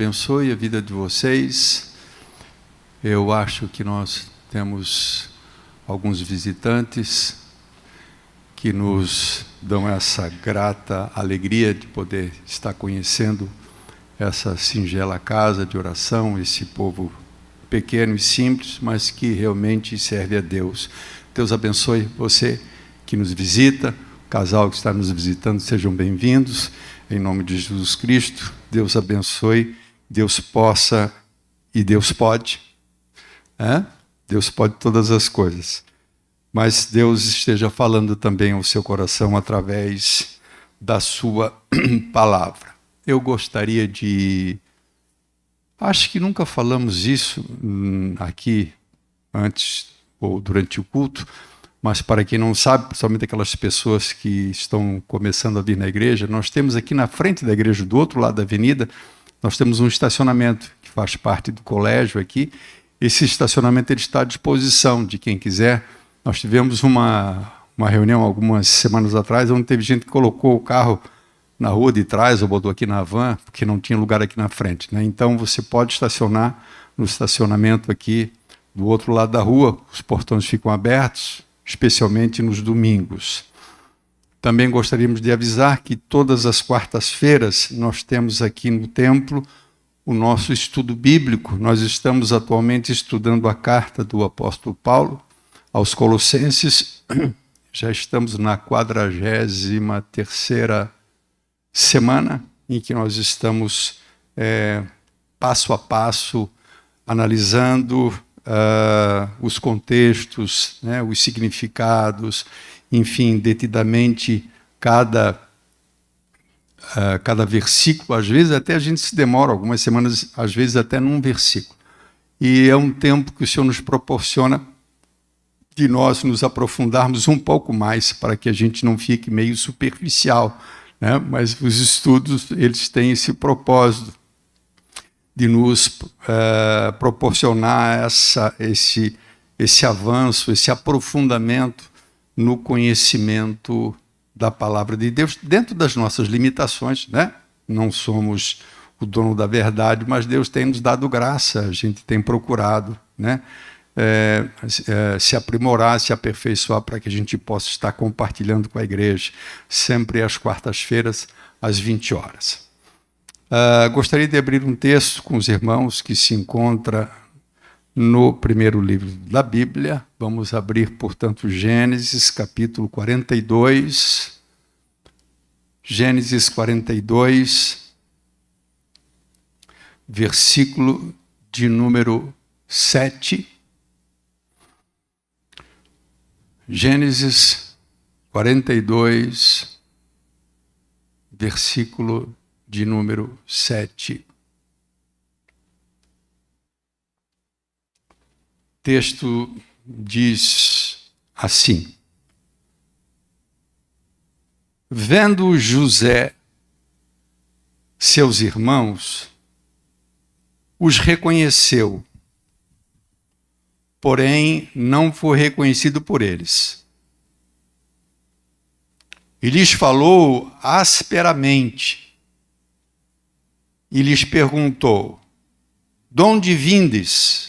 Abençoe a vida de vocês. Eu acho que nós temos alguns visitantes que nos dão essa grata alegria de poder estar conhecendo essa singela casa de oração, esse povo pequeno e simples, mas que realmente serve a Deus. Deus abençoe você que nos visita, o casal que está nos visitando, sejam bem-vindos, em nome de Jesus Cristo. Deus abençoe, Deus possa e Deus pode. Deus pode todas as coisas. Mas Deus esteja falando também ao seu coração através da sua palavra. Eu gostaria de... Acho que nunca falamos isso aqui antes ou durante o culto, mas para quem não sabe, principalmente aquelas pessoas que estão começando a vir na igreja, nós temos aqui na frente da igreja, do outro lado da avenida, nós temos um estacionamento que faz parte do colégio aqui. Esse estacionamento ele está à disposição de quem quiser. Nós tivemos uma reunião algumas semanas atrás, onde teve gente que colocou o carro na rua de trás, ou botou aqui na van, porque não tinha lugar aqui na frente, né? Então você pode estacionar no estacionamento aqui do outro lado da rua, os portões ficam abertos, especialmente nos domingos. Também gostaríamos de avisar que todas as quartas-feiras nós temos aqui no templo o nosso estudo bíblico. Nós estamos atualmente estudando a carta do apóstolo Paulo aos Colossenses. Já estamos na 43ª semana em que nós estamos passo a passo analisando os contextos, né, os significados, enfim, detidamente cada versículo. Às vezes até a gente se demora algumas semanas, às vezes até num versículo. E é um tempo que o Senhor nos proporciona de nós nos aprofundarmos um pouco mais, para que a gente não fique meio superficial, né? Mas os estudos eles têm esse propósito de nos proporcionar esse avanço, esse aprofundamento no conhecimento da palavra de Deus, dentro das nossas limitações, né? Não somos o dono da verdade, mas Deus tem nos dado graça, a gente tem procurado, né? Se aprimorar, se aperfeiçoar, para que a gente possa estar compartilhando com a igreja, sempre às quartas-feiras, às 20 horas. Gostaria de abrir um texto com os irmãos que se encontra no primeiro livro da Bíblia. Vamos abrir, portanto, Gênesis, capítulo 42. Gênesis 42, versículo de número 7. Gênesis 42, versículo de número 7. O texto diz assim: vendo José seus irmãos, os reconheceu, porém não foi reconhecido por eles. E lhes falou asperamente, e lhes perguntou: de onde vindes?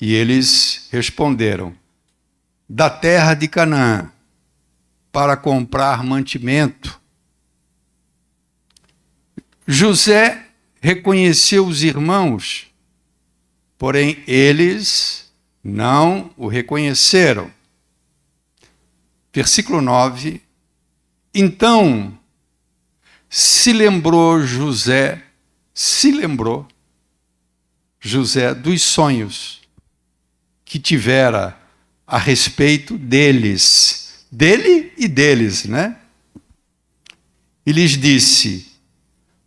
E eles responderam: da terra de Canaã, para comprar mantimento. José reconheceu os irmãos, porém eles não o reconheceram. Versículo 9. Então se lembrou José dos sonhos que tivera a respeito deles, dele e deles, né? E lhes disse: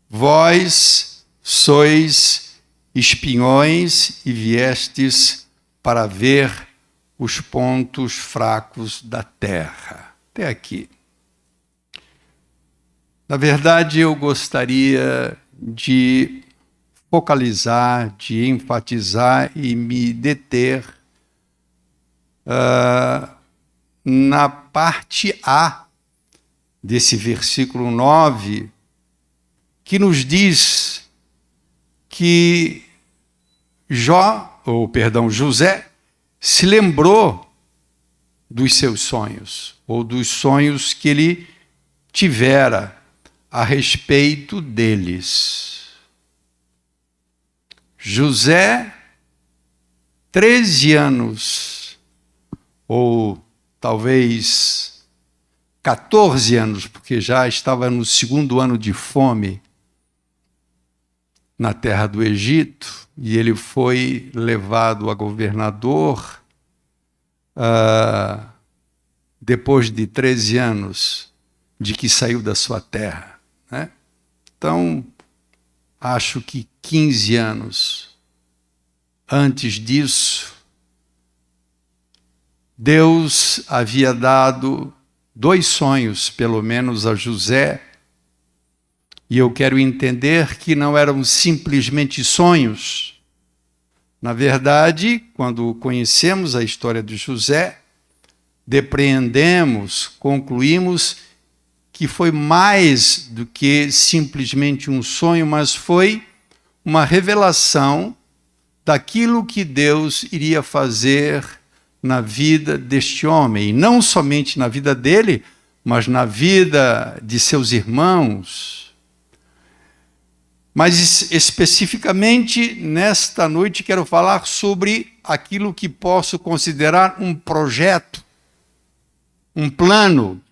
vós sois espiões e viestes para ver os pontos fracos da terra. Até aqui. Na verdade, eu gostaria de focalizar, de enfatizar e me deter na parte A desse versículo 9, que nos diz que José se lembrou dos seus sonhos, ou dos sonhos que ele tivera a respeito deles. José, 13 anos, ou talvez 14 anos, porque já estava no 2º ano de fome na terra do Egito, e ele foi levado a governador depois de 13 anos de que saiu da sua terra, né? Então, acho que 15 anos antes disso, Deus havia dado 2 sonhos, pelo menos, a José, e eu quero entender que não eram simplesmente sonhos. Na verdade, quando conhecemos a história de José, depreendemos, concluímos que foi mais do que simplesmente um sonho, mas foi uma revelação daquilo que Deus iria fazer na vida deste homem, e não somente na vida dele, mas na vida de seus irmãos. Mas especificamente nesta noite quero falar sobre aquilo que posso considerar um projeto, um plano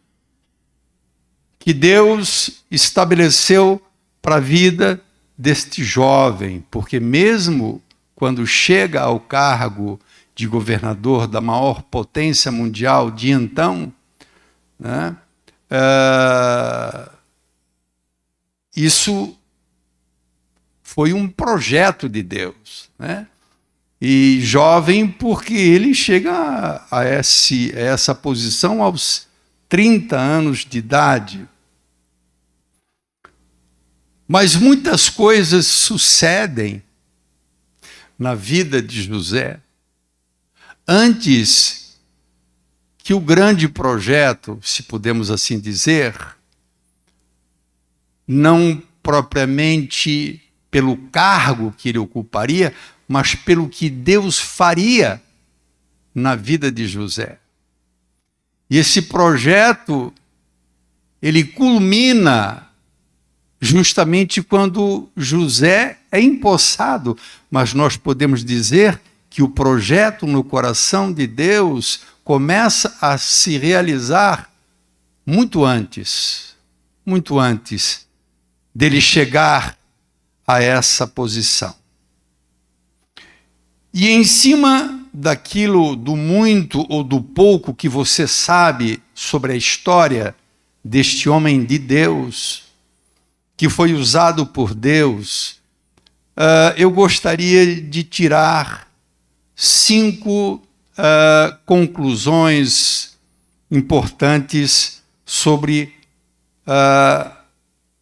que Deus estabeleceu para a vida deste jovem, porque mesmo quando chega ao cargo de governador da maior potência mundial de então, né, isso foi um projeto de Deus, né? E jovem porque ele chega a essa posição aos 30 anos de idade. Mas muitas coisas sucedem na vida de José antes que o grande projeto, se podemos assim dizer, não propriamente pelo cargo que ele ocuparia, mas pelo que Deus faria na vida de José. E esse projeto, ele culmina justamente quando José é empossado, mas nós podemos dizer que o projeto no coração de Deus começa a se realizar muito antes dele chegar a essa posição. E em cima daquilo, do muito ou do pouco que você sabe sobre a história deste homem de Deus, que foi usado por Deus, eu gostaria de tirar 5 conclusões importantes sobre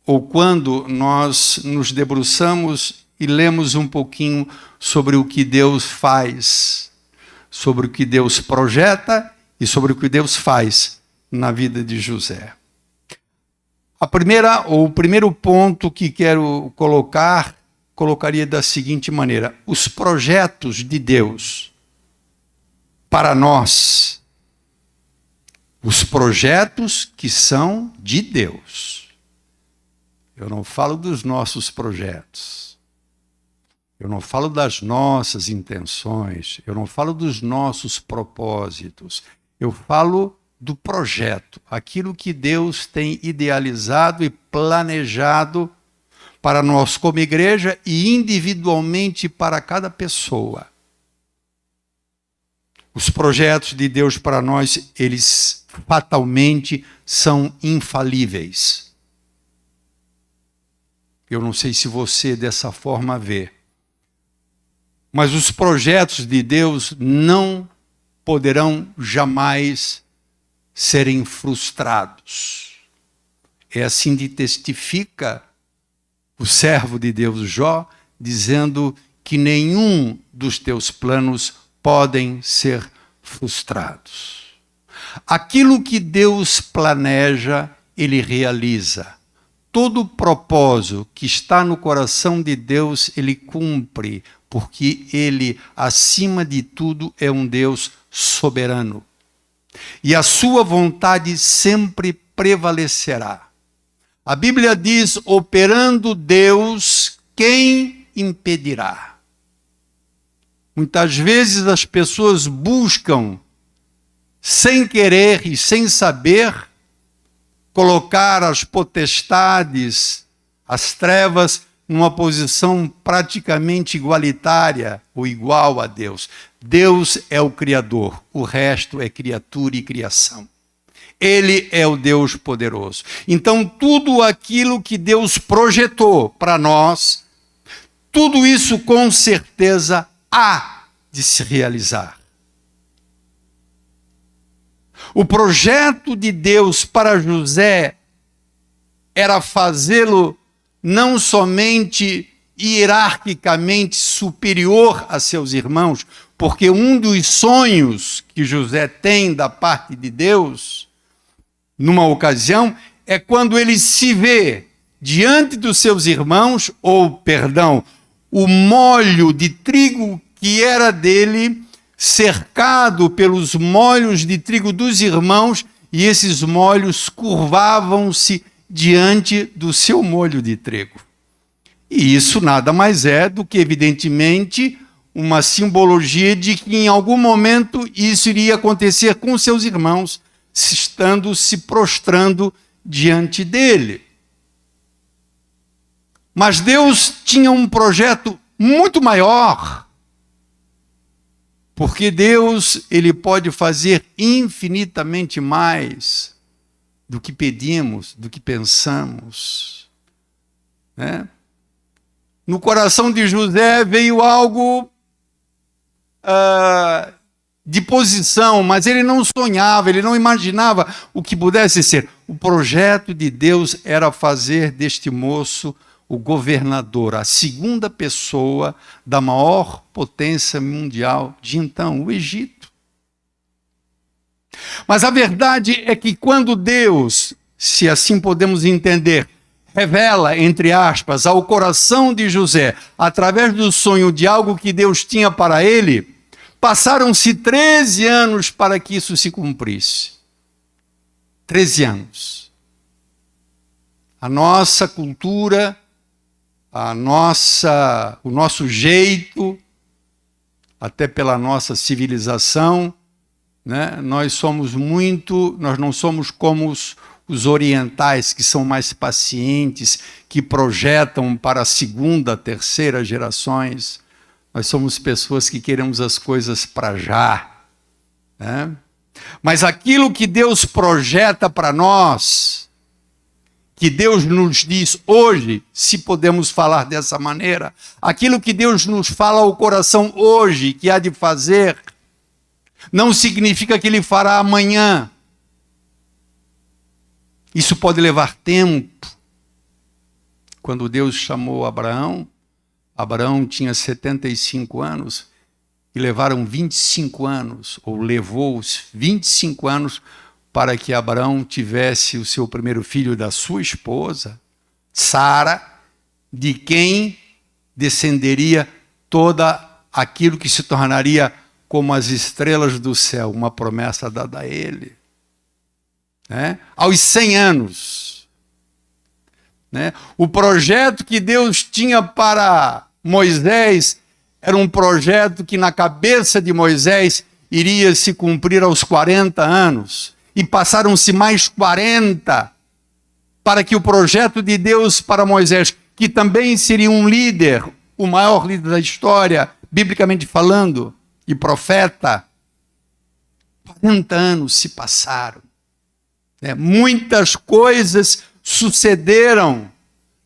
ou quando nós nos debruçamos e lemos um pouquinho sobre o que Deus faz, sobre o que Deus projeta e sobre o que Deus faz na vida de José. O primeiro ponto que quero colocaria da seguinte maneira: os projetos de Deus para nós, os projetos que são de Deus. Eu não falo dos nossos projetos, eu não falo das nossas intenções, eu não falo dos nossos propósitos, eu falo do projeto, aquilo que Deus tem idealizado e planejado para nós como igreja e individualmente para cada pessoa. Os projetos de Deus para nós, eles fatalmente são infalíveis. Eu não sei se você dessa forma vê, mas os projetos de Deus não poderão jamais serem frustrados. É assim que testifica o servo de Deus Jó, dizendo que nenhum dos teus planos podem ser frustrados. Aquilo que Deus planeja, Ele realiza. todo propósito que está no coração de Deus, ele cumpre, porque ele, acima de tudo, é um Deus soberano. E a sua vontade sempre prevalecerá. A Bíblia diz, operando Deus, quem impedirá? Muitas vezes as pessoas buscam, sem querer e sem saber, colocar as potestades, as trevas, numa posição praticamente igualitária ou igual a Deus. Deus é o Criador, o resto é criatura e criação. Ele é o Deus poderoso. Então, tudo aquilo que Deus projetou para nós, tudo isso com certeza há de se realizar. O projeto de Deus para José era fazê-lo não somente hierarquicamente superior a seus irmãos, porque um dos sonhos que José tem da parte de Deus, numa ocasião, é quando ele se vê diante dos seus irmãos, o molho de trigo que era dele, cercado pelos molhos de trigo dos irmãos, e esses molhos curvavam-se diante do seu molho de trigo. E isso nada mais é do que, evidentemente, uma simbologia de que em algum momento isso iria acontecer com seus irmãos, estando se prostrando diante dele. Mas Deus tinha um projeto muito maior, porque Deus, ele pode fazer infinitamente mais do que pedimos, do que pensamos, né? No coração de José veio algo de posição, mas ele não sonhava, ele não imaginava o que pudesse ser. O projeto de Deus era fazer deste moço o governador, a segunda pessoa da maior potência mundial de então, o Egito. Mas a verdade é que quando Deus, se assim podemos entender, revela, entre aspas, ao coração de José, através do sonho de algo que Deus tinha para ele, passaram-se 13 anos para que isso se cumprisse. 13 anos. A nossa cultura, o nosso jeito, até pela nossa civilização, né? Nós não somos como os orientais, que são mais pacientes, que projetam para a segunda, terceira gerações. Nós somos pessoas que queremos as coisas para já, né? Mas aquilo que Deus projeta para nós, que Deus nos diz hoje, se podemos falar dessa maneira, aquilo que Deus nos fala ao coração hoje, que há de fazer, não significa que Ele fará amanhã. Isso pode levar tempo. Quando Deus chamou Abraão, Abraão tinha 75 anos, e levaram 25 anos, ou levou os 25 anos, para que Abraão tivesse o seu primeiro filho da sua esposa, Sara, de quem descenderia toda aquilo que se tornaria como as estrelas do céu, uma promessa dada a ele. Né? Aos 100 anos. Né? O projeto que Deus tinha para Moisés era um projeto que na cabeça de Moisés iria se cumprir aos 40 anos. E passaram-se mais 40 para que o projeto de Deus para Moisés, que também seria um líder, o maior líder da história, biblicamente falando, e profeta, 40 anos se passaram. Muitas coisas sucederam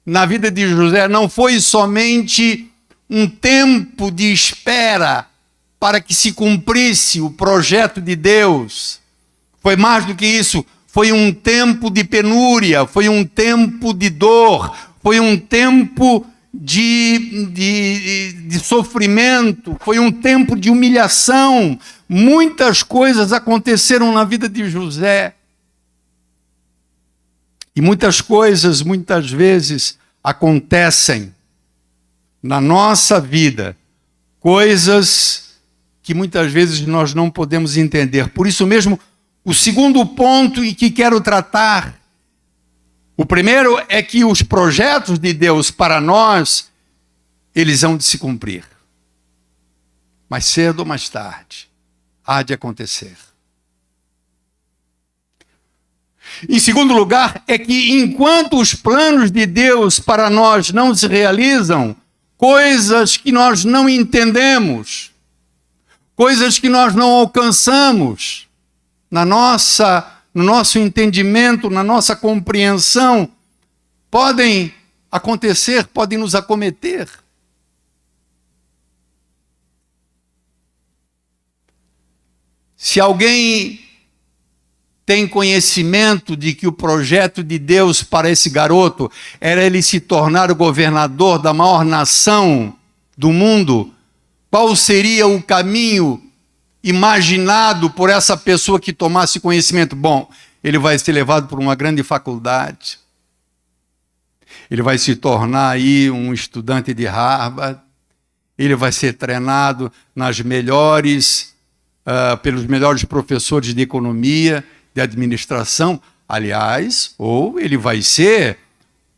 na vida de José. Não foi somente um tempo de espera para que se cumprisse o projeto de Deus. Foi mais do que isso. Foi um tempo de penúria, foi um tempo de dor, foi um tempo de sofrimento, foi um tempo de humilhação. Muitas coisas aconteceram na vida de José. E muitas coisas, muitas vezes, acontecem na nossa vida, coisas que muitas vezes nós não podemos entender. Por isso mesmo, o segundo ponto em que quero tratar, o primeiro é que os projetos de Deus para nós, eles hão de se cumprir. Mais cedo ou mais tarde, há de acontecer. Em segundo lugar, é que enquanto os planos de Deus para nós não se realizam, coisas que nós não entendemos, coisas que nós não alcançamos, no nosso entendimento, na nossa compreensão, podem acontecer, podem nos acometer. Se alguém tem conhecimento de que o projeto de Deus para esse garoto era ele se tornar o governador da maior nação do mundo, qual seria o caminho imaginado por essa pessoa que tomasse conhecimento? Bom, ele vai ser levado por uma grande faculdade, ele vai se tornar aí um estudante de Harvard, ele vai ser treinado pelos melhores professores de economia, de administração, aliás, ou ele vai ser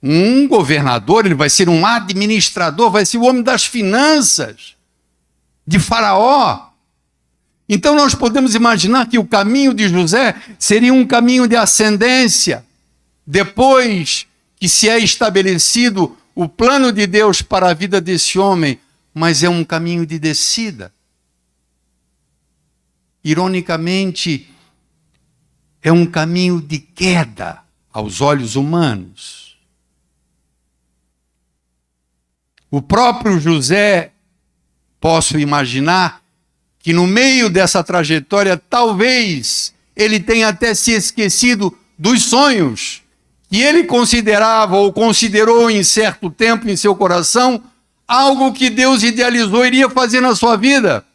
um governador, ele vai ser um administrador, vai ser o homem das finanças de Faraó. Então nós podemos imaginar que o caminho de José seria um caminho de ascendência, depois que se é estabelecido o plano de Deus para a vida desse homem, mas é um caminho de descida. Ironicamente, é um caminho de queda aos olhos humanos. O próprio José, posso imaginar, que no meio dessa trajetória, talvez ele tenha até se esquecido dos sonhos que ele considerava ou considerou em certo tempo em seu coração algo que Deus idealizou iria fazer na sua vida.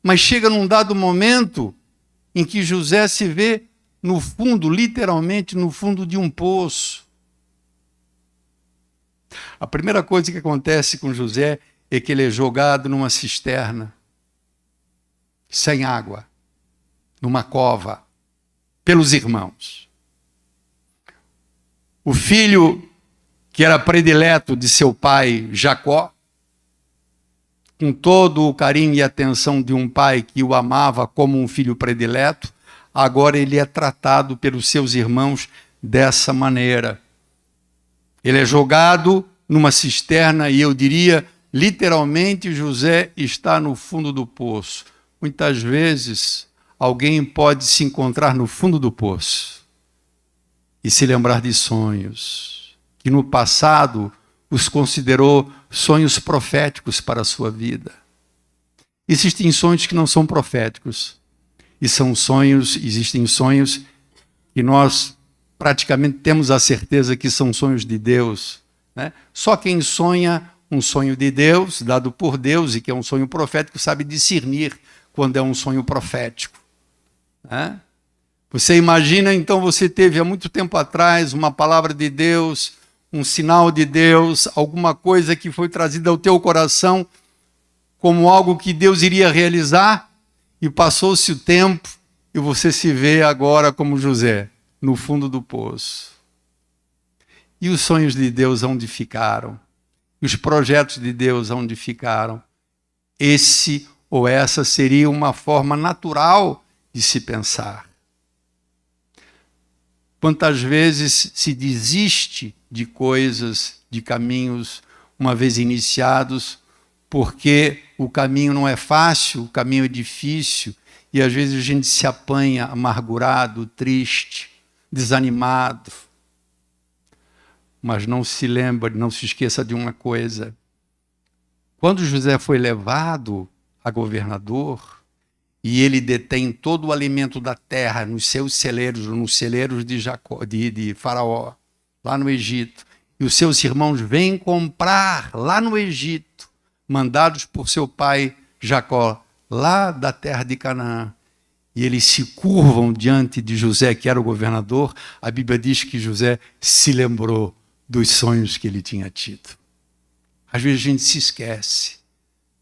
Mas chega num dado momento em que José se vê no fundo, literalmente no fundo de um poço. A primeira coisa que acontece com José é que ele é jogado numa cisterna, sem água, numa cova, pelos irmãos. O filho que era predileto de seu pai Jacó, com todo o carinho e atenção de um pai que o amava como um filho predileto, agora ele é tratado pelos seus irmãos dessa maneira. Ele é jogado numa cisterna e eu diria, literalmente, José está no fundo do poço. Muitas vezes, alguém pode se encontrar no fundo do poço e se lembrar de sonhos que no passado os considerou sonhos proféticos para a sua vida. Existem sonhos que não são proféticos. E existem sonhos que nós praticamente temos a certeza que são sonhos de Deus, né? Só quem sonha um sonho de Deus, dado por Deus, e que é um sonho profético, sabe discernir quando é um sonho profético, né? Você imagina, então, você teve há muito tempo atrás uma palavra de Deus, um sinal de Deus, alguma coisa que foi trazida ao teu coração como algo que Deus iria realizar, e passou-se o tempo e você se vê agora como José, no fundo do poço. E os sonhos de Deus onde ficaram? E os projetos de Deus onde ficaram? Esse ou essa seria uma forma natural de se pensar. Quantas vezes se desiste de coisas, de caminhos, uma vez iniciados, porque o caminho não é fácil, o caminho é difícil, e às vezes a gente se apanha amargurado, triste, desanimado. Mas não se lembre, não se esqueça de uma coisa. Quando José foi levado a governador, e ele detém todo o alimento da terra nos seus celeiros, nos celeiros de Faraó, lá no Egito, e os seus irmãos vêm comprar lá no Egito, mandados por seu pai Jacó, lá da terra de Canaã. e eles se curvam diante de José, que era o governador, a Bíblia diz que José se lembrou dos sonhos que ele tinha tido. Às vezes a gente se esquece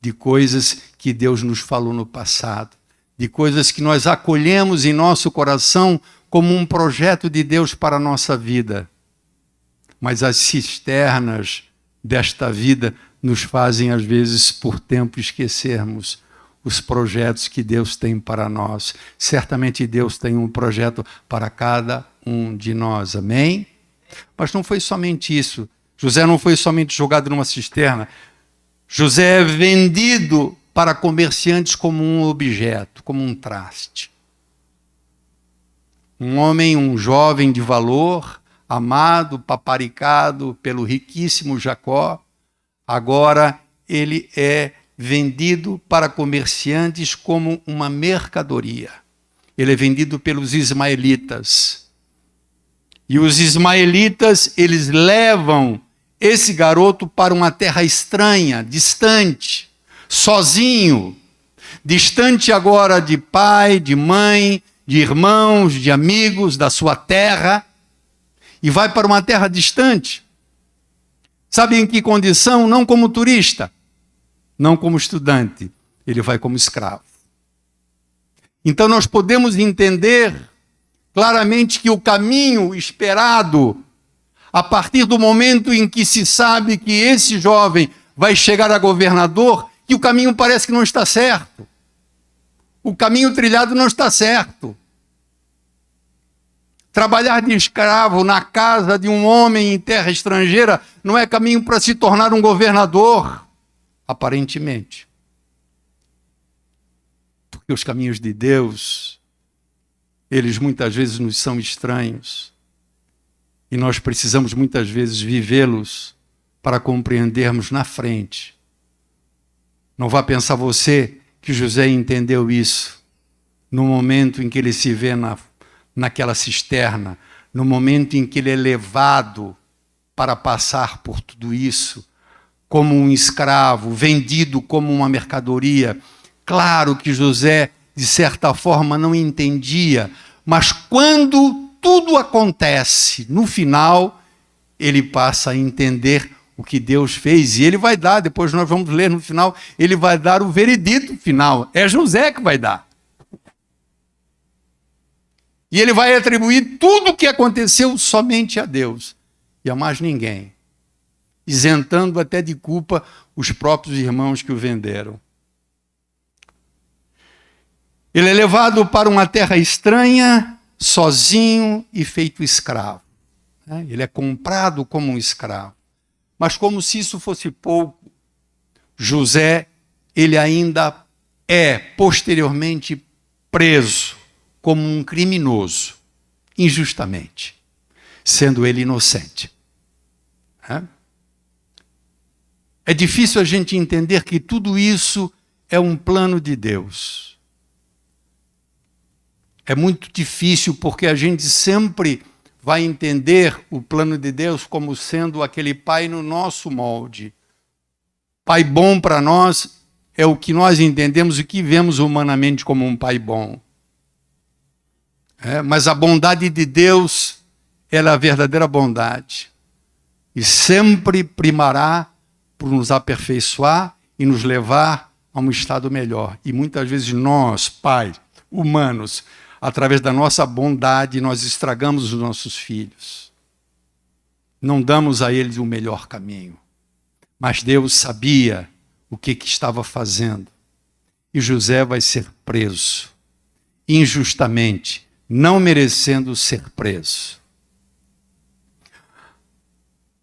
de coisas que Deus nos falou no passado, de coisas que nós acolhemos em nosso coração como um projeto de Deus para a nossa vida. Mas as cisternas desta vida nos fazem, às vezes, por tempo, esquecermos os projetos que Deus tem para nós. Certamente Deus tem um projeto para cada um de nós, amém? Mas não foi somente isso. José não foi somente jogado numa cisterna. José é vendido para comerciantes como um objeto, como um traste. Um homem, um jovem de valor, amado, paparicado pelo riquíssimo Jacó, agora ele é vendido para comerciantes como uma mercadoria. Ele é vendido pelos ismaelitas. E os ismaelitas, eles levam esse garoto para uma terra estranha, distante, sozinho, distante agora de pai, de mãe, de irmãos, de amigos, da sua terra, e vai para uma terra distante. Sabe em que condição? Não como turista, não como estudante, ele vai como escravo. Então nós podemos entender claramente que o caminho esperado, a partir do momento em que se sabe que esse jovem vai chegar a governador, que o caminho parece que não está certo. O caminho trilhado não está certo. Trabalhar de escravo na casa de um homem em terra estrangeira não é caminho para se tornar um governador, aparentemente. Porque os caminhos de Deus, eles muitas vezes nos são estranhos. E nós precisamos muitas vezes vivê-los para compreendermos na frente. Não vá pensar você que José entendeu isso no momento em que ele se vê naquela cisterna, no momento em que ele é levado para passar por tudo isso, como um escravo, vendido como uma mercadoria. Claro que José, de certa forma, não entendia, mas quando tudo acontece, no final, ele passa a entender o que Deus fez, e ele vai dar, depois nós vamos ler no final, ele vai dar o veredito final, é José que vai dar. E ele vai atribuir tudo o que aconteceu somente a Deus, e a mais ninguém, isentando até de culpa os próprios irmãos que o venderam. Ele é levado para uma terra estranha, sozinho e feito escravo. Ele é comprado como um escravo. Mas como se isso fosse pouco, José, ele ainda é posteriormente preso como um criminoso, injustamente, sendo ele inocente. É difícil a gente entender que tudo isso é um plano de Deus. É muito difícil porque a gente sempre vai entender o plano de Deus como sendo aquele pai no nosso molde. Pai bom para nós é o que nós entendemos e que vemos humanamente como um pai bom. Mas a bondade de Deus, ela é a verdadeira bondade. E sempre primará por nos aperfeiçoar e nos levar a um estado melhor. E muitas vezes nós, pais, humanos, através da nossa bondade, nós estragamos os nossos filhos. Não damos a eles o melhor caminho. Mas Deus sabia o que estava fazendo. E José vai ser preso, injustamente, não merecendo ser preso.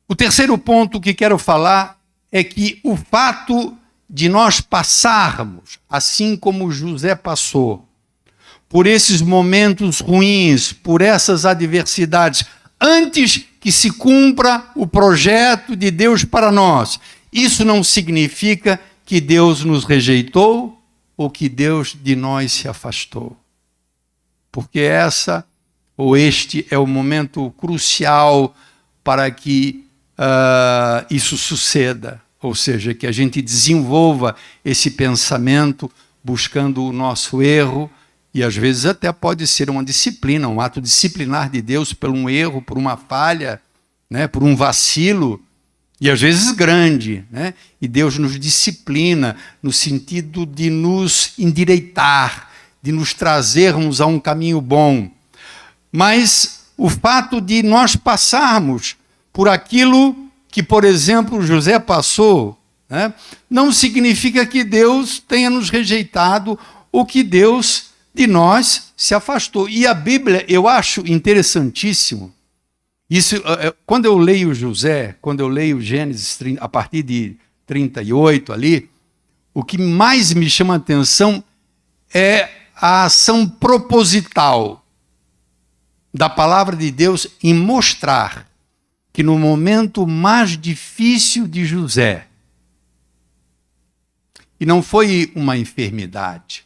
O terceiro ponto que quero falar é que o fato de nós passarmos, assim como José passou, por esses momentos ruins, por essas adversidades, antes que se cumpra o projeto de Deus para nós. Isso não significa que Deus nos rejeitou ou que Deus de nós se afastou. Porque este é o momento crucial para que isso suceda. Ou seja, que a gente desenvolva esse pensamento buscando o nosso erro E às vezes até pode ser uma disciplina, um ato disciplinar de Deus por um erro, por uma falha, né, por um vacilo, e às vezes grande, né? E Deus nos disciplina no sentido de nos endireitar, de nos trazermos a um caminho bom. Mas o fato de nós passarmos por aquilo que, por exemplo, José passou, né, não significa que Deus tenha nos rejeitado ou que Deus de nós se afastou. E a Bíblia, eu acho interessantíssimo, isso, quando eu leio José, quando eu leio Gênesis a partir de 38 ali, o que mais me chama a atenção é a ação proposital da palavra de Deus em mostrar que no momento mais difícil de José, e não foi uma enfermidade,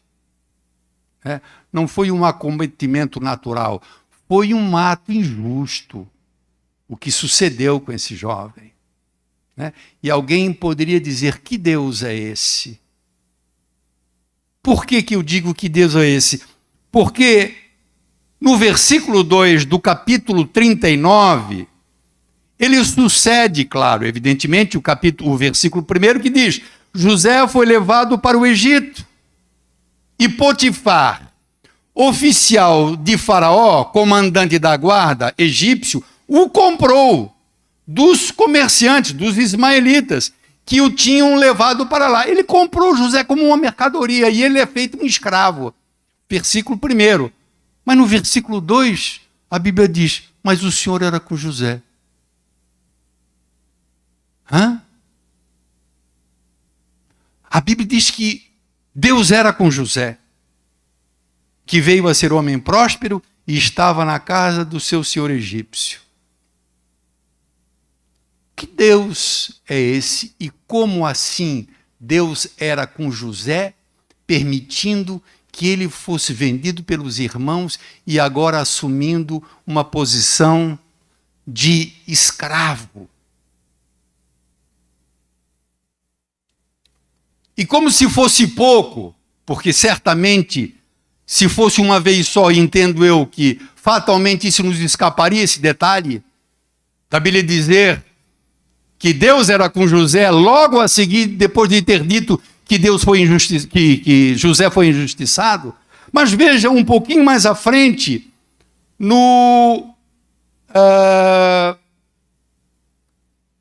né? Não foi um acometimento natural, foi um ato injusto o que sucedeu com esse jovem, né? E alguém poderia dizer, que Deus é esse? Por que eu digo que Deus é esse? Porque no versículo 2 do capítulo 39, ele sucede, claro, evidentemente, o versículo 1 que diz, José foi levado para o Egito, e Potifar, oficial de Faraó, comandante da guarda egípcio, o comprou dos comerciantes, dos ismaelitas, que o tinham levado para lá. Ele comprou José como uma mercadoria e ele é feito um escravo. Versículo 1. Mas no versículo 2, a Bíblia diz, mas o Senhor era com José. A Bíblia diz que Deus era com José, que veio a ser homem próspero e estava na casa do seu senhor egípcio. Que Deus é esse e como assim Deus era com José, permitindo que ele fosse vendido pelos irmãos e agora assumindo uma posição de escravo? E como se fosse pouco, porque certamente, se fosse uma vez só, entendo eu que fatalmente isso nos escaparia, esse detalhe, da Bíblia dizer que Deus era com José, logo a seguir, depois de ter dito que que José foi injustiçado. Mas veja um pouquinho mais à frente, no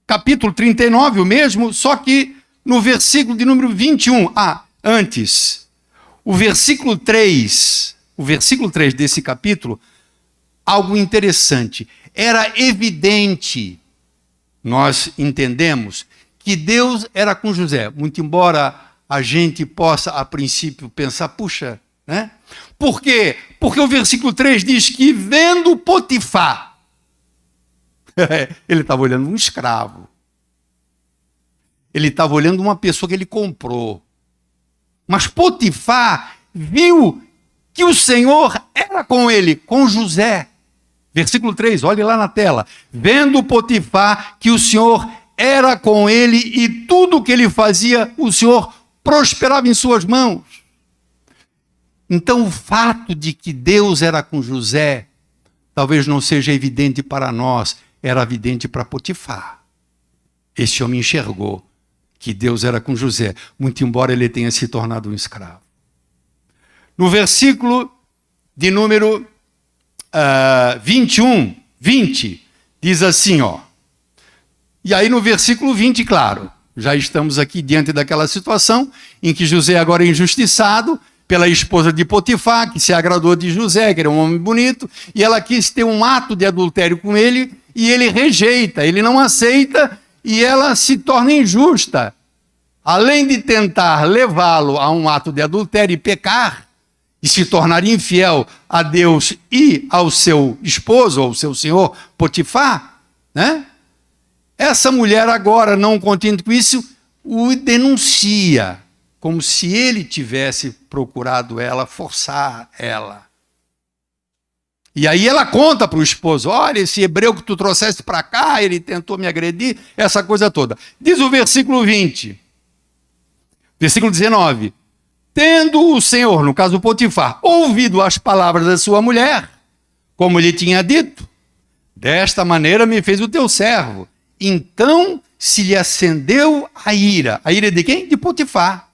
capítulo 39, o mesmo, só que no versículo de número 21. Antes, o versículo 3 desse capítulo, algo interessante. Era evidente, nós entendemos, que Deus era com José. Muito embora a gente possa, a princípio, pensar, puxa, né? Por quê? Porque o versículo 3 diz que vendo Potifar, ele estava olhando um escravo. Ele estava olhando uma pessoa que ele comprou. Mas Potifar viu que o Senhor era com ele, com José. Versículo 3, olhe lá na tela. Vendo Potifar que o Senhor era com ele e tudo o que ele fazia, o Senhor prosperava em suas mãos. Então o fato de que Deus era com José, talvez não seja evidente para nós, era evidente para Potifar. Esse homem enxergou que Deus era com José, muito embora ele tenha se tornado um escravo. No versículo de número 20, diz assim, e aí no versículo 20, claro, já estamos aqui diante daquela situação em que José agora é injustiçado pela esposa de Potifar, que se agradou de José, que era um homem bonito, e ela quis ter um ato de adultério com ele, e ele rejeita, ele não aceita, e ela se torna injusta. Além de tentar levá-lo a um ato de adultério e pecar, e se tornar infiel a Deus e ao seu esposo, ao seu senhor Potifar, né? Essa mulher agora, não contente com isso, o denuncia, como se ele tivesse procurado ela, forçar ela. E aí ela conta para o esposo, olha, esse hebreu que tu trouxeste para cá, ele tentou me agredir, essa coisa toda. Diz o versículo 20, versículo 19, Tendo o Senhor, no caso Potifar, ouvido as palavras da sua mulher, como lhe tinha dito, desta maneira me fez o teu servo. Então se lhe acendeu a ira. A ira de quem? De Potifar.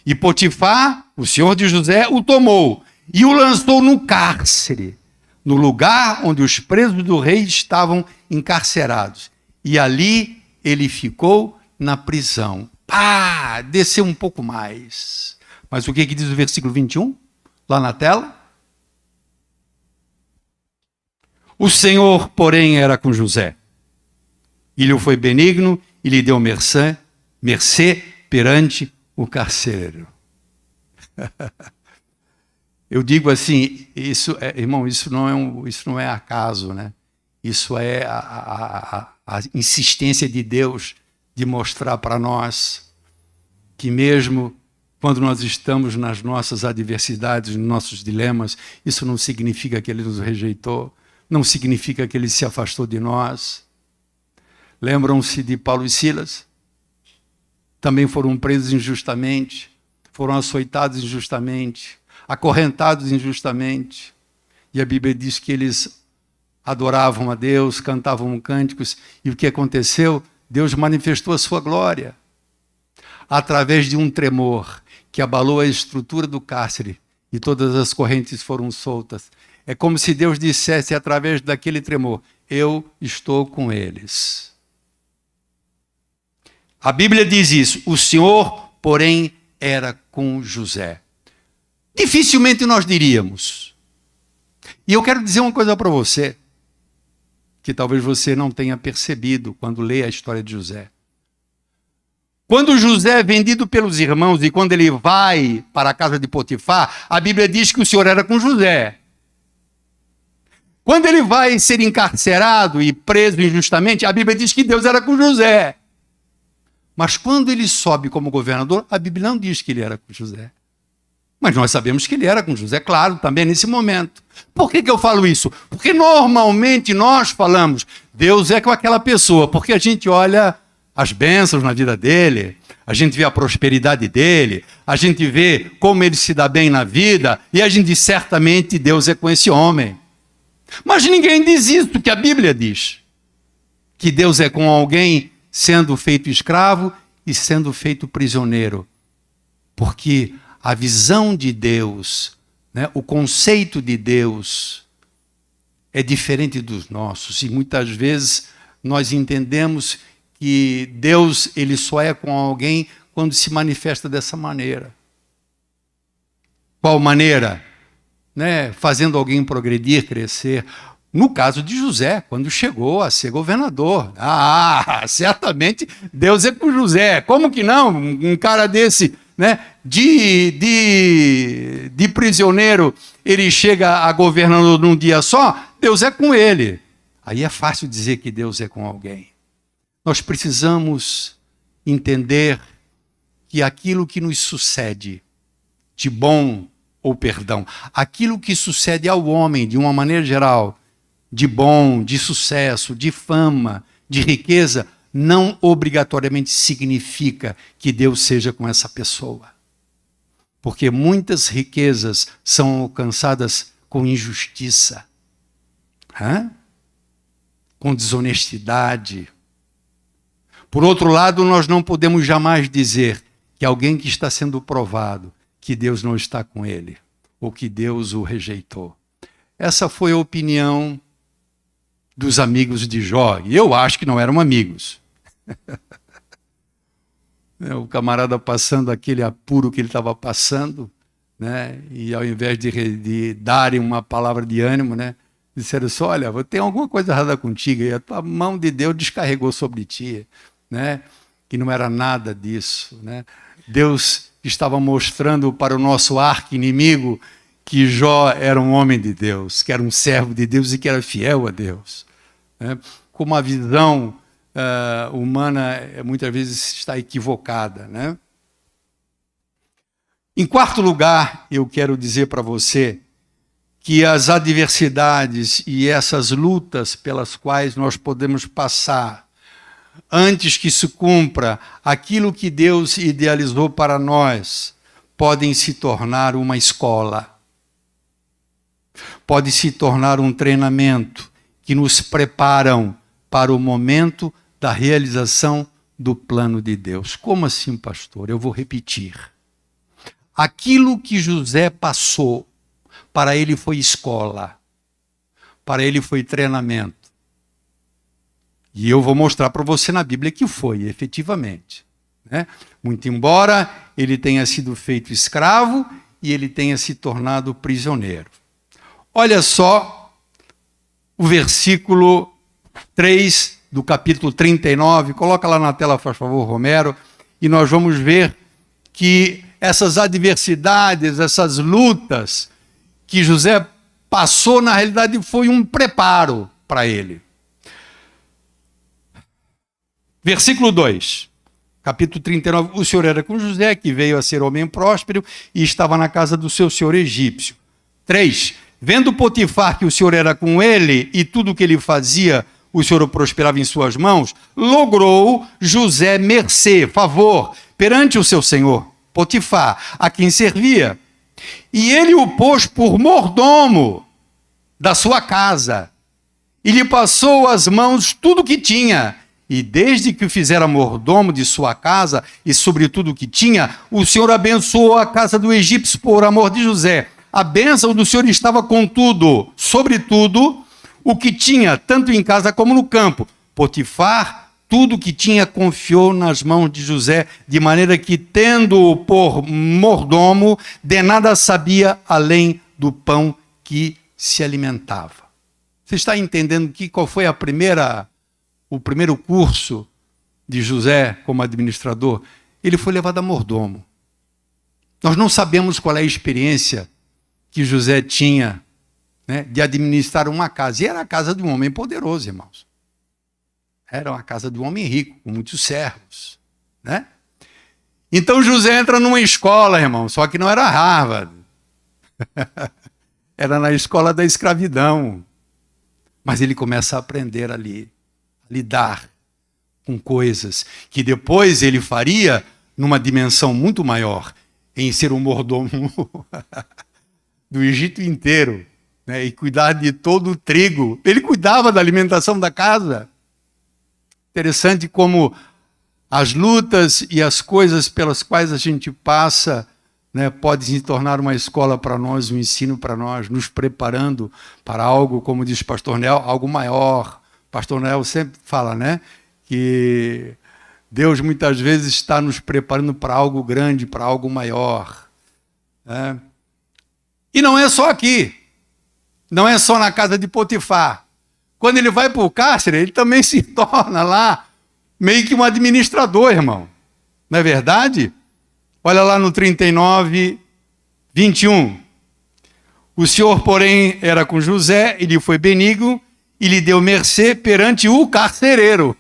E Potifar, o senhor de José, o tomou e o lançou no cárcere, no lugar onde os presos do rei estavam encarcerados. E ali ele ficou na prisão. Desceu um pouco mais. Mas o que diz o versículo 21? Lá na tela. O Senhor, porém, era com José. E lhe foi benigno e lhe deu mercê perante o carcereiro. Eu digo assim, irmão, isso não é acaso, né? Isso é a insistência de Deus de mostrar para nós que mesmo quando nós estamos nas nossas adversidades, nos nossos dilemas, isso não significa que Ele nos rejeitou, não significa que Ele se afastou de nós. Lembram-se de Paulo e Silas? Também foram presos injustamente, foram açoitados injustamente, acorrentados injustamente. E a Bíblia diz que eles adoravam a Deus, cantavam cânticos, e o que aconteceu? Deus manifestou a sua glória através de um tremor que abalou a estrutura do cárcere e todas as correntes foram soltas. É como se Deus dissesse através daquele tremor: eu estou com eles. A Bíblia diz isso. O Senhor, porém, era com José. Dificilmente nós diríamos. E eu quero dizer uma coisa para você, que talvez você não tenha percebido quando lê a história de José. Quando José é vendido pelos irmãos e quando ele vai para a casa de Potifar, a Bíblia diz que o Senhor era com José. Quando ele vai ser encarcerado e preso injustamente, a Bíblia diz que Deus era com José. Mas quando ele sobe como governador, a Bíblia não diz que ele era com José. Mas nós sabemos que ele era com José, claro, também nesse momento. Por que eu falo isso? Porque normalmente nós falamos, Deus é com aquela pessoa, porque a gente olha as bênçãos na vida dele, a gente vê a prosperidade dele, a gente vê como ele se dá bem na vida, e a gente diz, certamente Deus é com esse homem. Mas ninguém diz isso que a Bíblia diz. Que Deus é com alguém sendo feito escravo e sendo feito prisioneiro. Porque a visão de Deus, né, o conceito de Deus é diferente dos nossos. E muitas vezes nós entendemos que Deus ele só é com alguém quando se manifesta dessa maneira. Qual maneira? Né? Fazendo alguém progredir, crescer. No caso de José, quando chegou a ser governador. Certamente Deus é com José. Como que não? Um cara desse, né, de prisioneiro, ele chega a governador num dia só, Deus é com ele. Aí é fácil dizer que Deus é com alguém. Nós precisamos entender que aquilo que nos sucede, de bom ou perdão, aquilo que sucede ao homem, de uma maneira geral, de bom, de sucesso, de fama, de riqueza, não obrigatoriamente significa que Deus seja com essa pessoa. Porque muitas riquezas são alcançadas com injustiça, com desonestidade. Por outro lado, nós não podemos jamais dizer que alguém que está sendo provado, que Deus não está com ele, ou que Deus o rejeitou. Essa foi a opinião dos amigos de Jó, e eu acho que não eram amigos. O camarada passando aquele apuro que ele estava passando, né? E ao invés de darem uma palavra de ânimo, né? Disseram só, olha, tem alguma coisa errada contigo, e a tua mão de Deus descarregou sobre ti, né? Que não era nada disso, né? Deus estava mostrando para o nosso arqui-inimigo que Jó era um homem de Deus, que era um servo de Deus e que era fiel a Deus. Né? Como a visão humana muitas vezes está equivocada. Né? Em quarto lugar, eu quero dizer para você que as adversidades e essas lutas pelas quais nós podemos passar antes que se cumpra aquilo que Deus idealizou para nós, podem se tornar uma escola, podem se tornar um treinamento que nos preparam para o momento da realização do plano de Deus. Como assim, pastor? Eu vou repetir. Aquilo que José passou, para ele foi escola, para ele foi treinamento. E eu vou mostrar para você na Bíblia que foi, efetivamente. Né? Muito embora ele tenha sido feito escravo e ele tenha se tornado prisioneiro. Olha só o versículo 3 do capítulo 39, coloca lá na tela, por favor, Romero, e nós vamos ver que essas adversidades, essas lutas que José passou, na realidade foi um preparo para ele. Versículo 2, capítulo 39, o Senhor era com José, que veio a ser homem próspero e estava na casa do seu senhor egípcio. 3, vendo Potifar que o Senhor era com ele e tudo o que ele fazia, o Senhor o prosperava em suas mãos, logrou José mercê, favor, perante o seu senhor, Potifar, a quem servia. E ele o pôs por mordomo da sua casa e lhe passou às mãos tudo o que tinha. E desde que o fizera mordomo de sua casa e sobre tudo o que tinha, o Senhor abençoou a casa do egípcio por amor de José. A bênção do Senhor estava com tudo, sobretudo, o que tinha, tanto em casa como no campo. Potifar, tudo o que tinha, confiou nas mãos de José, de maneira que, tendo-o por mordomo, de nada sabia além do pão que se alimentava. Você está entendendo qual foi o primeiro curso de José como administrador? Ele foi levado a mordomo. Nós não sabemos qual é a experiência que José tinha, né, de administrar uma casa. E era a casa de um homem poderoso, irmãos. Era uma casa de um homem rico, com muitos servos. Né? Então José entra numa escola, irmão, só que não era Harvard. Era na escola da escravidão. Mas ele começa a aprender ali, a lidar com coisas que depois ele faria numa dimensão muito maior, em ser um mordomo do Egito inteiro, né, e cuidar de todo o trigo. Ele cuidava da alimentação da casa. Interessante como as lutas e as coisas pelas quais a gente passa, né, podem se tornar uma escola para nós, um ensino para nós, nos preparando para algo, como diz o pastor Nel, algo maior. O pastor Nel sempre fala, né, que Deus muitas vezes está nos preparando para algo grande, para algo maior. Né? E não é só aqui, não é só na casa de Potifar. Quando ele vai para o cárcere, ele também se torna lá meio que um administrador, irmão. Não é verdade? Olha lá no 39, 21. O Senhor, porém, era com José, e lhe foi benigno, e lhe deu mercê perante o carcereiro,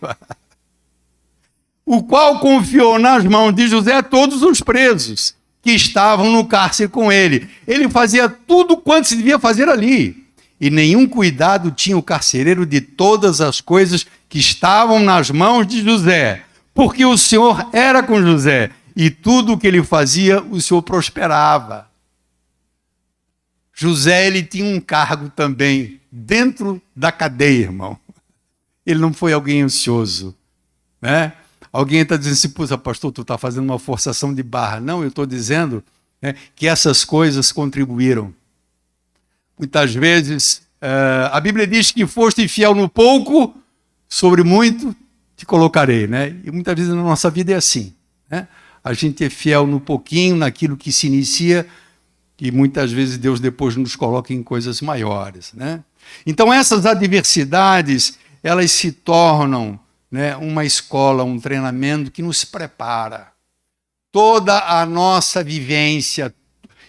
o qual confiou nas mãos de José todos os presos que estavam no cárcere com ele. Ele fazia tudo quanto se devia fazer ali. E nenhum cuidado tinha o carcereiro de todas as coisas que estavam nas mãos de José, porque o Senhor era com José, e tudo o que ele fazia, o Senhor prosperava. José, ele tinha um cargo também dentro da cadeia, irmão. Ele não foi alguém ansioso, né? Alguém está dizendo assim, puxa, pastor, tu está fazendo uma forçação de barra. Não, eu estou dizendo, né, que essas coisas contribuíram. Muitas vezes, a Bíblia diz que foste fiel no pouco, sobre muito te colocarei. Né? E muitas vezes na nossa vida é assim. Né? A gente é fiel no pouquinho, naquilo que se inicia, e muitas vezes Deus depois nos coloca em coisas maiores. Né? Então essas adversidades, elas se tornam, né, uma escola, um treinamento que nos prepara. Toda a nossa vivência,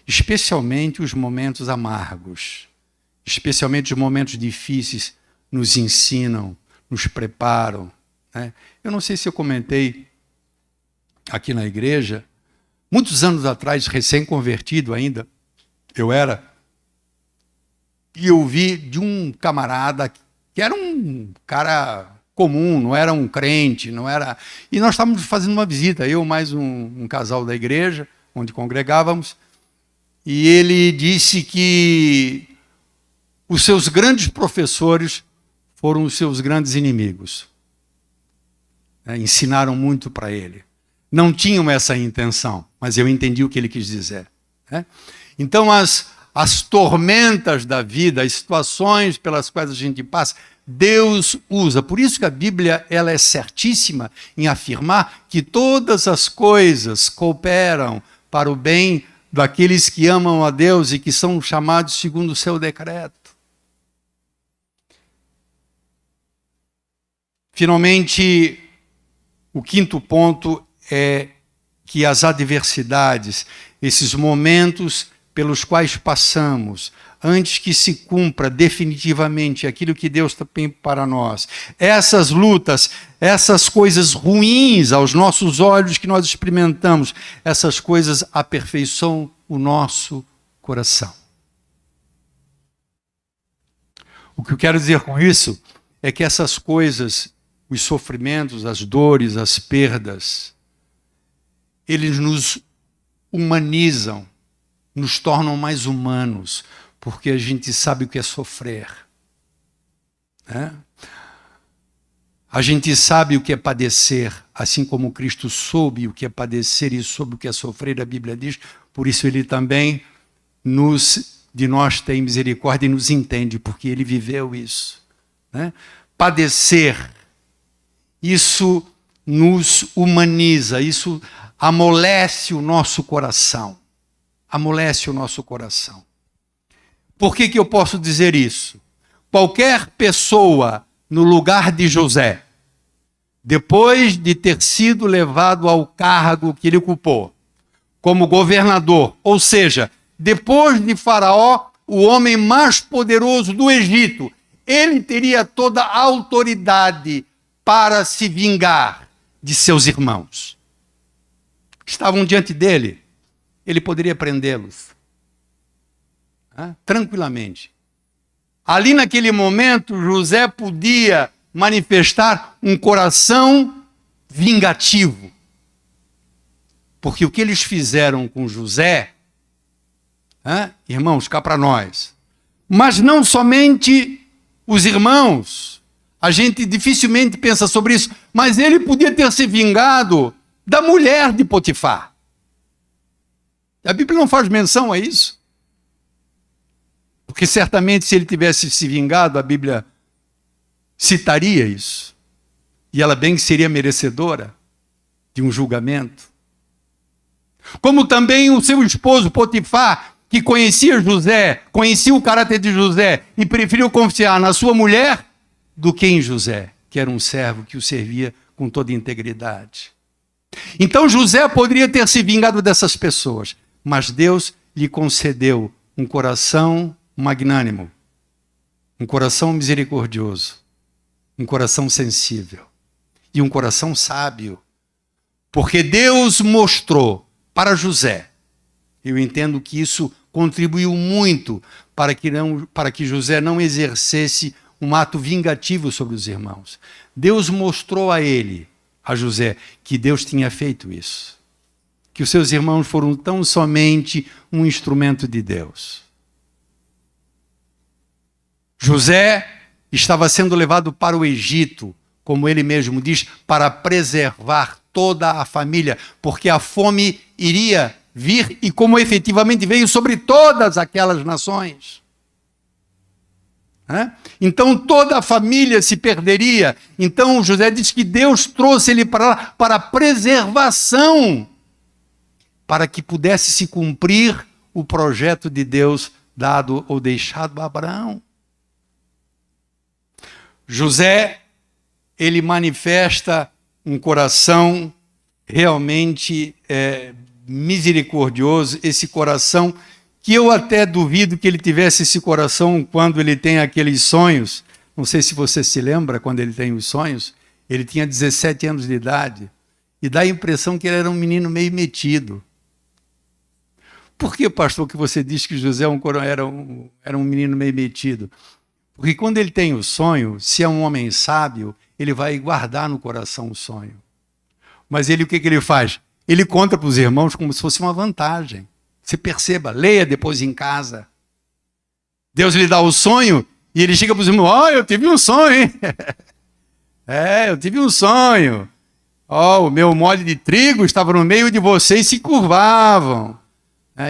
especialmente os momentos amargos, especialmente os momentos difíceis, nos ensinam, nos preparam. Né? Eu não sei se eu comentei aqui na igreja, muitos anos atrás, recém-convertido ainda, eu era, e eu vi de um camarada que era um cara comum, não era um crente, não era... E nós estávamos fazendo uma visita, eu mais um casal da igreja, onde congregávamos, e ele disse que os seus grandes professores foram os seus grandes inimigos. Ensinaram muito para ele. Não tinham essa intenção, mas eu entendi o que ele quis dizer. Então, as tormentas da vida, as situações pelas quais a gente passa, Deus usa. Por isso que a Bíblia ela é certíssima em afirmar que todas as coisas cooperam para o bem daqueles que amam a Deus e que são chamados segundo o seu decreto. Finalmente, o quinto ponto é que as adversidades, esses momentos pelos quais passamos, antes que se cumpra definitivamente aquilo que Deus tem para nós, essas lutas, essas coisas ruins aos nossos olhos que nós experimentamos, essas coisas aperfeiçoam o nosso coração. O que eu quero dizer com isso é que essas coisas, os sofrimentos, as dores, as perdas, eles nos humanizam, nos tornam mais humanos, porque a gente sabe o que é sofrer. A gente sabe o que é padecer, assim como Cristo soube o que é padecer e soube o que é sofrer, a Bíblia diz, por isso ele também de nós tem misericórdia e nos entende, porque ele viveu isso. Padecer, isso nos humaniza, isso amolece o nosso coração. Amolece o nosso coração. Por que eu posso dizer isso? Qualquer pessoa no lugar de José, depois de ter sido levado ao cargo que ele ocupou, como governador, ou seja, depois de Faraó, o homem mais poderoso do Egito, ele teria toda a autoridade para se vingar de seus irmãos. Estavam diante dele, ele poderia prendê-los. Tranquilamente. Ali naquele momento, José podia manifestar um coração vingativo. Porque o que eles fizeram com José, irmãos, cá para nós, mas não somente os irmãos, a gente dificilmente pensa sobre isso, mas ele podia ter se vingado da mulher de Potifar. A Bíblia não faz menção a isso. Porque certamente se ele tivesse se vingado, a Bíblia citaria isso. E ela bem seria merecedora de um julgamento. Como também o seu esposo Potifar, que conhecia José, conhecia o caráter de José e preferiu confiar na sua mulher do que em José, que era um servo que o servia com toda integridade. Então José poderia ter se vingado dessas pessoas, mas Deus lhe concedeu um coração magnânimo, um coração misericordioso, um coração sensível e um coração sábio. Porque Deus mostrou para José, eu entendo que isso contribuiu muito para que José não exercesse um ato vingativo sobre os irmãos. Deus mostrou a ele, a José, que Deus tinha feito isso. Que os seus irmãos foram tão somente um instrumento de Deus. José estava sendo levado para o Egito, como ele mesmo diz, para preservar toda a família, porque a fome iria vir e como efetivamente veio sobre todas aquelas nações. Então toda a família se perderia. Então José diz que Deus trouxe ele para lá para preservação, para que pudesse se cumprir o projeto de Deus dado ou deixado a Abraão. José, ele manifesta um coração realmente misericordioso, esse coração que eu até duvido que ele tivesse esse coração quando ele tem aqueles sonhos. Não sei se você se lembra quando ele tem os sonhos. Ele tinha 17 anos de idade e dá a impressão que ele era um menino meio metido. Por que, pastor, que você diz que José era um menino meio metido? Porque quando ele tem o sonho, se é um homem sábio, ele vai guardar no coração o sonho. Mas ele, o que ele faz? ele conta para os irmãos como se fosse uma vantagem. Você perceba, leia depois em casa. Deus lhe dá o sonho e ele chega para os irmãos: eu tive um sonho, hein? Eu tive um sonho. O meu molho de trigo estava no meio de vocês e se curvavam.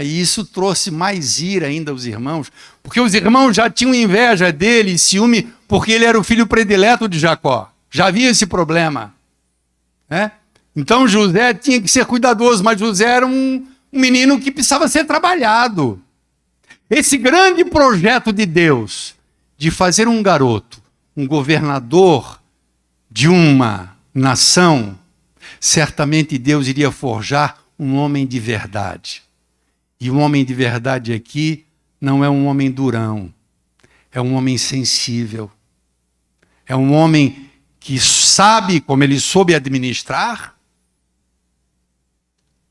E isso trouxe mais ira ainda aos irmãos, porque os irmãos já tinham inveja dele e ciúme, porque ele era o filho predileto de Jacó. Já havia esse problema. Então José tinha que ser cuidadoso, mas José era um menino que precisava ser trabalhado. Esse grande projeto de Deus, de fazer um garoto, um governador de uma nação, certamente Deus iria forjar um homem de verdade. E um homem de verdade aqui não é um homem durão, é um homem sensível, é um homem que sabe como ele soube administrar.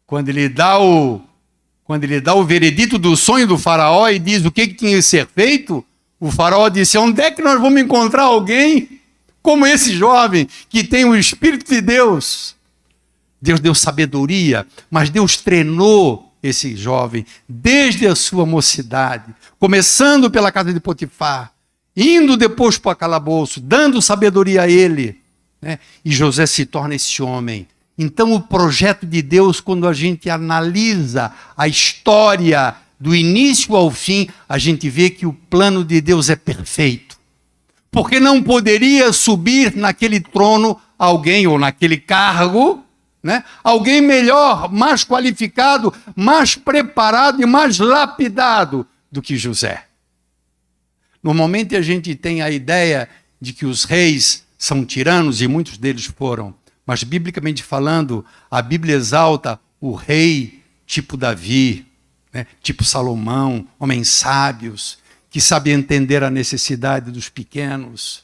Quando ele dá o veredito do sonho do faraó e diz o que tinha que ser feito, o faraó disse: onde é que nós vamos encontrar alguém como esse jovem que tem o Espírito de Deus? Deus deu sabedoria, mas Deus treinou esse jovem desde a sua mocidade, começando pela casa de Potifar, indo depois para o calabouço, dando sabedoria a ele, e José se torna esse homem. Então o projeto de Deus, quando a gente analisa a história do início ao fim, a gente vê que o plano de Deus é perfeito. Porque não poderia subir naquele trono alguém, ou naquele cargo, alguém melhor, mais qualificado, mais preparado e mais lapidado do que José. Normalmente a gente tem a ideia de que os reis são tiranos, e muitos deles foram. Mas, biblicamente falando, a Bíblia exalta o rei tipo Davi, tipo Salomão, homens sábios, que sabem entender a necessidade dos pequenos,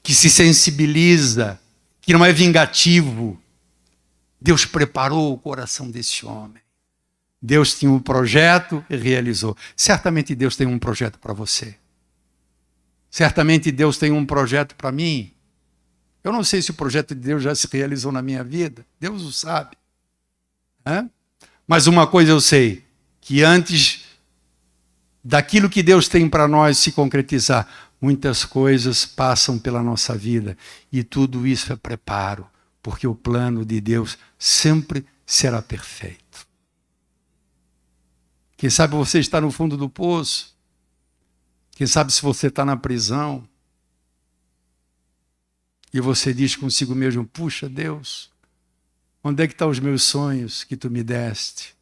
que se sensibiliza, que não é vingativo. Deus preparou o coração desse homem. Deus tinha um projeto e realizou. Certamente Deus tem um projeto para você. Certamente Deus tem um projeto para mim. Eu não sei se o projeto de Deus já se realizou na minha vida. Deus o sabe. Mas uma coisa eu sei, que antes daquilo que Deus tem para nós se concretizar, muitas coisas passam pela nossa vida. E tudo isso é preparo, porque o plano de Deus sempre será perfeito. Quem sabe você está no fundo do poço. Quem sabe se você está na prisão. E você diz consigo mesmo: puxa, Deus, onde é que estão os meus sonhos que tu me deste?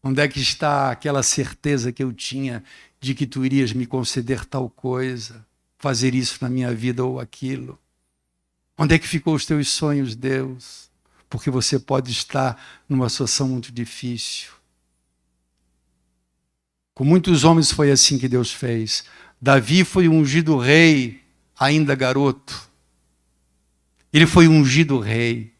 Onde é que está aquela certeza que eu tinha de que tu irias me conceder tal coisa, fazer isso na minha vida ou aquilo? Onde é que ficou os teus sonhos, Deus? Porque você pode estar numa situação muito difícil. Com muitos homens foi assim que Deus fez. Davi foi ungido rei ainda garoto. Ele foi ungido rei.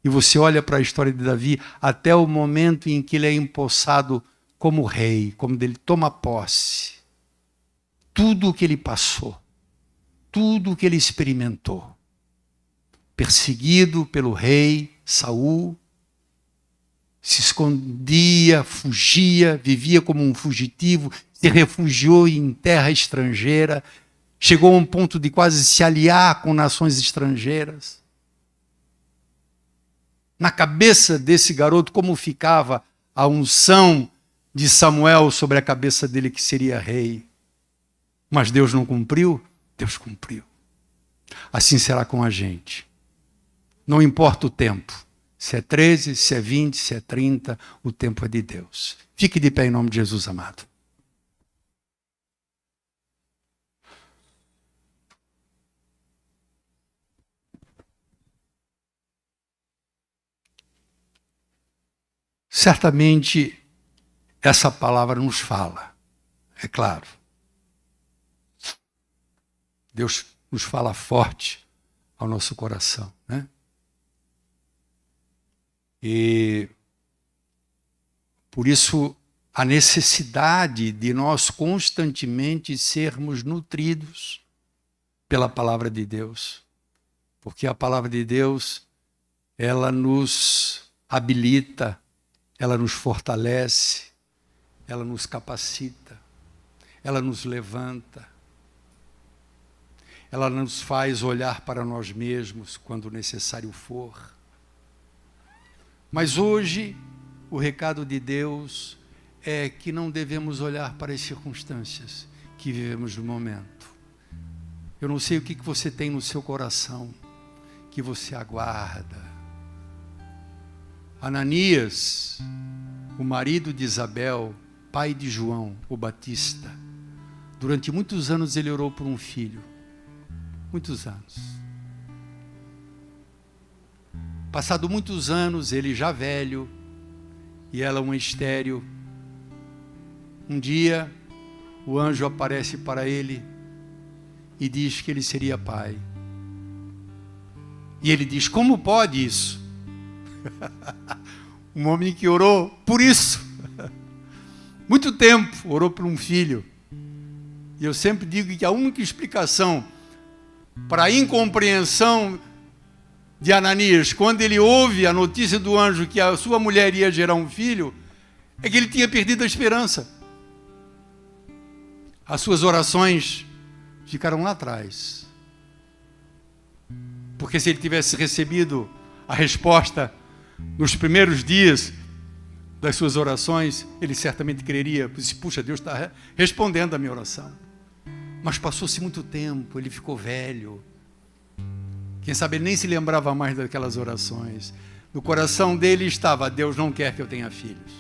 E você olha para a história de Davi até o momento em que ele é empossado como rei, como ele toma posse. Tudo o que ele passou, tudo o que ele experimentou. Perseguido pelo rei Saul, se escondia, fugia, vivia como um fugitivo, se refugiou em terra estrangeira, chegou a um ponto de quase se aliar com nações estrangeiras. Na cabeça desse garoto, como ficava a unção de Samuel sobre a cabeça dele, que seria rei? Mas Deus não cumpriu? Deus cumpriu. Assim será com a gente. Não importa o tempo. Se é 13, se é 20, se é 30, o tempo é de Deus. Fique de pé em nome de Jesus, amado. Certamente essa palavra nos fala, é claro. Deus nos fala forte ao nosso coração, E por isso a necessidade de nós constantemente sermos nutridos pela palavra de Deus. Porque a palavra de Deus ela nos habilita, ela nos fortalece, ela nos capacita, ela nos levanta, ela nos faz olhar para nós mesmos quando necessário for. Mas hoje, o recado de Deus é que não devemos olhar para as circunstâncias que vivemos no momento. Eu não sei o que você tem no seu coração, que você aguarda. Ananias, o marido de Isabel, pai de João, o Batista, durante muitos anos ele orou por um filho. Muitos anos. Passado muitos anos, ele já velho, e ela uma estéril. Um dia, o anjo aparece para ele e diz que ele seria pai. E ele diz: como pode isso? Um homem que orou por isso. Muito tempo orou por um filho. E eu sempre digo que a única explicação para a incompreensão de Ananias, quando ele ouve a notícia do anjo que a sua mulher ia gerar um filho, é que ele tinha perdido a esperança. As suas orações ficaram lá atrás. Porque se ele tivesse recebido a resposta nos primeiros dias das suas orações, ele certamente creria, disse: puxa, Deus está respondendo a minha oração. Mas passou-se muito tempo, ele ficou velho. Quem sabe ele nem se lembrava mais daquelas orações. No coração dele estava: Deus não quer que eu tenha filhos.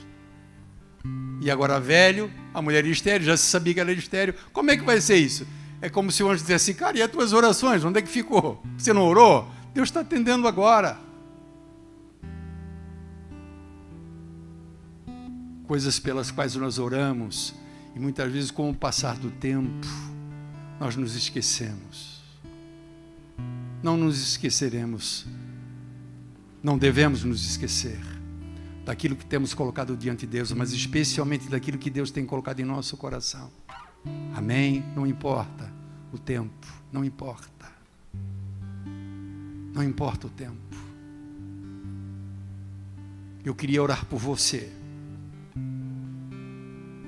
E agora velho, a mulher estéril, já se sabia que ela era estéril. Como é que vai ser isso? É como se o anjo dissesse: cara, e as tuas orações? Onde é que ficou? Você não orou? Deus está atendendo agora. Coisas pelas quais nós oramos, e muitas vezes, com o passar do tempo, nós nos esquecemos. Não nos esqueceremos, não devemos nos esquecer daquilo que temos colocado diante de Deus, mas especialmente daquilo que Deus tem colocado em nosso coração. Amém? Não importa o tempo, não importa. Não importa o tempo. Eu queria orar por você.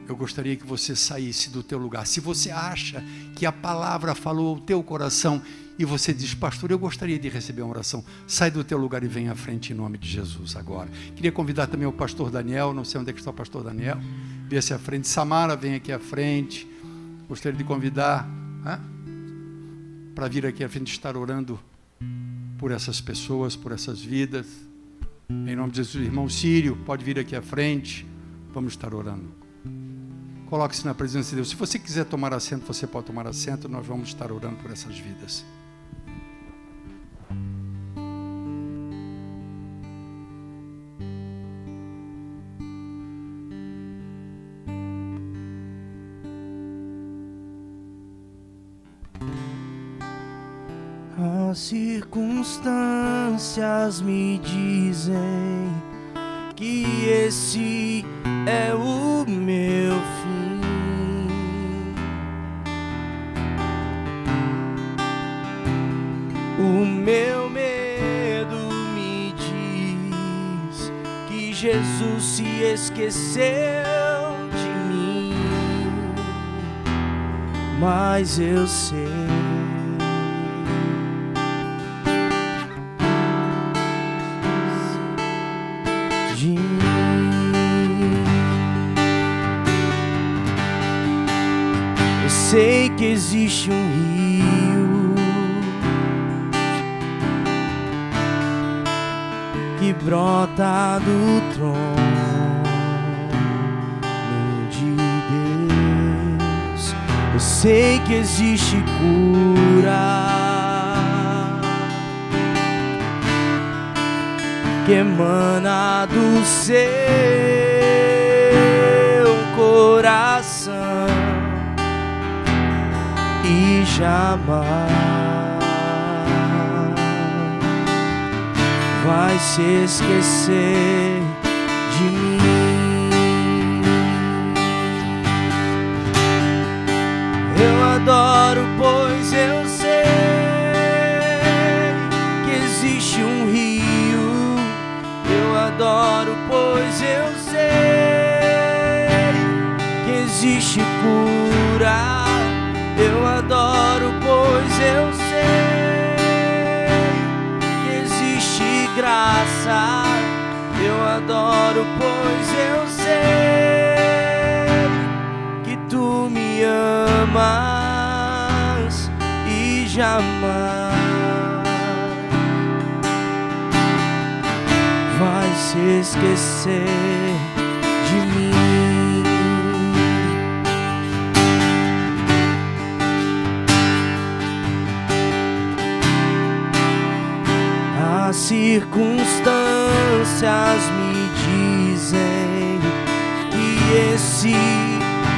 Eu gostaria que você saísse do teu lugar. Se você acha que a palavra falou ao teu coração e você diz: pastor, eu gostaria de receber uma oração, sai do teu lugar e vem à frente em nome de Jesus agora. Queria convidar também o pastor Daniel, não sei onde é que está o pastor Daniel, viesse à frente. Samara, vem aqui à frente. Gostaria de convidar para vir aqui à frente, estar orando por essas pessoas, por essas vidas. Em nome de Jesus. Irmão Sírio, pode vir aqui à frente. Vamos estar orando. Coloque-se na presença de Deus. Se você quiser tomar assento, você pode tomar assento. Nós vamos estar orando por essas vidas. As circunstâncias me dizem que esse é o meu fim. O meu medo me diz que Jesus se esqueceu de mim, mas eu sei de mim. Eu sei que existe um rio que brota do trono de Deus. Eu sei que existe cura que emana do seu coração e jamais vai se esquecer de mim. Eu adoro, pois eu sei que existe um rio adoro, pois eu sei que existe cura. Eu adoro, pois eu sei que existe graça. Eu adoro, pois eu sei que tu me amas e jamais vai se esquecer de mim. As circunstâncias me dizem que esse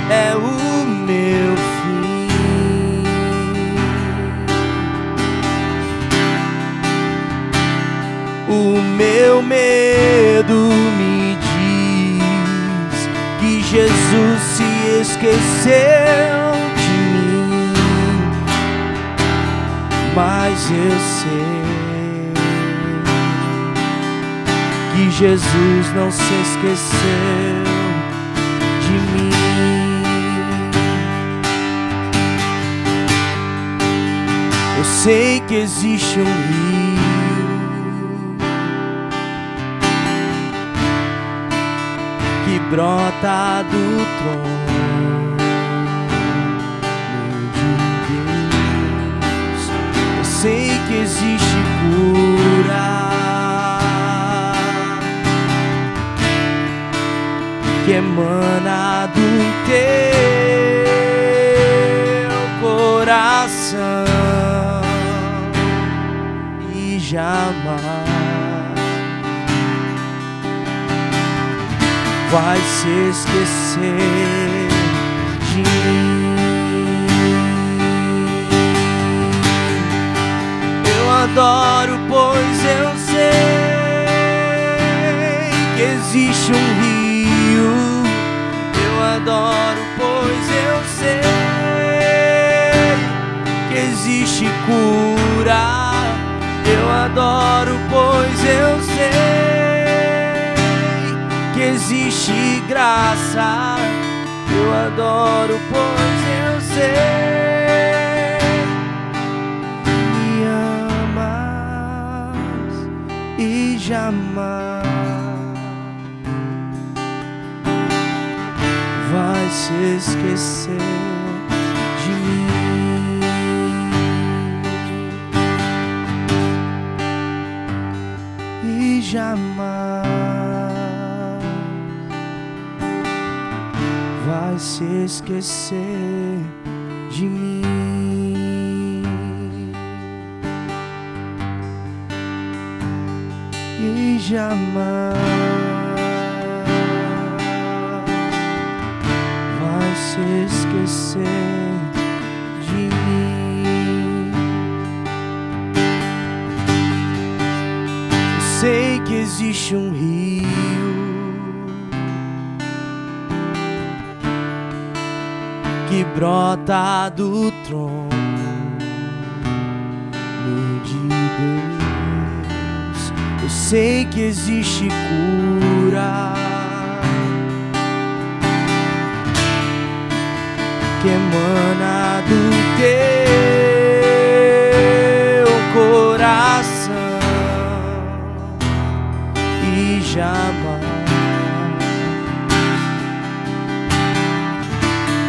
é o meu fim. O meu medo me diz que Jesus se esqueceu de mim, mas eu sei que Jesus não se esqueceu de mim. Eu sei que existe um rio que brota do trono de Deus. Eu sei que existe cura que emana do teu coração e jamais vai se esquecer de mim. Eu adoro, pois eu sei que existe um rio. Eu adoro, pois eu sei que existe cura. Eu adoro, pois eu sei que existe graça. Eu adoro, pois eu sei me amas e jamais vai se esquecer de mim. E jamais vai se esquecer de mim. E jamais vai se esquecer de mim. Eu sei que existe um rio que brota do trono de Deus. Eu sei que existe cura que emana do teu coração e jamais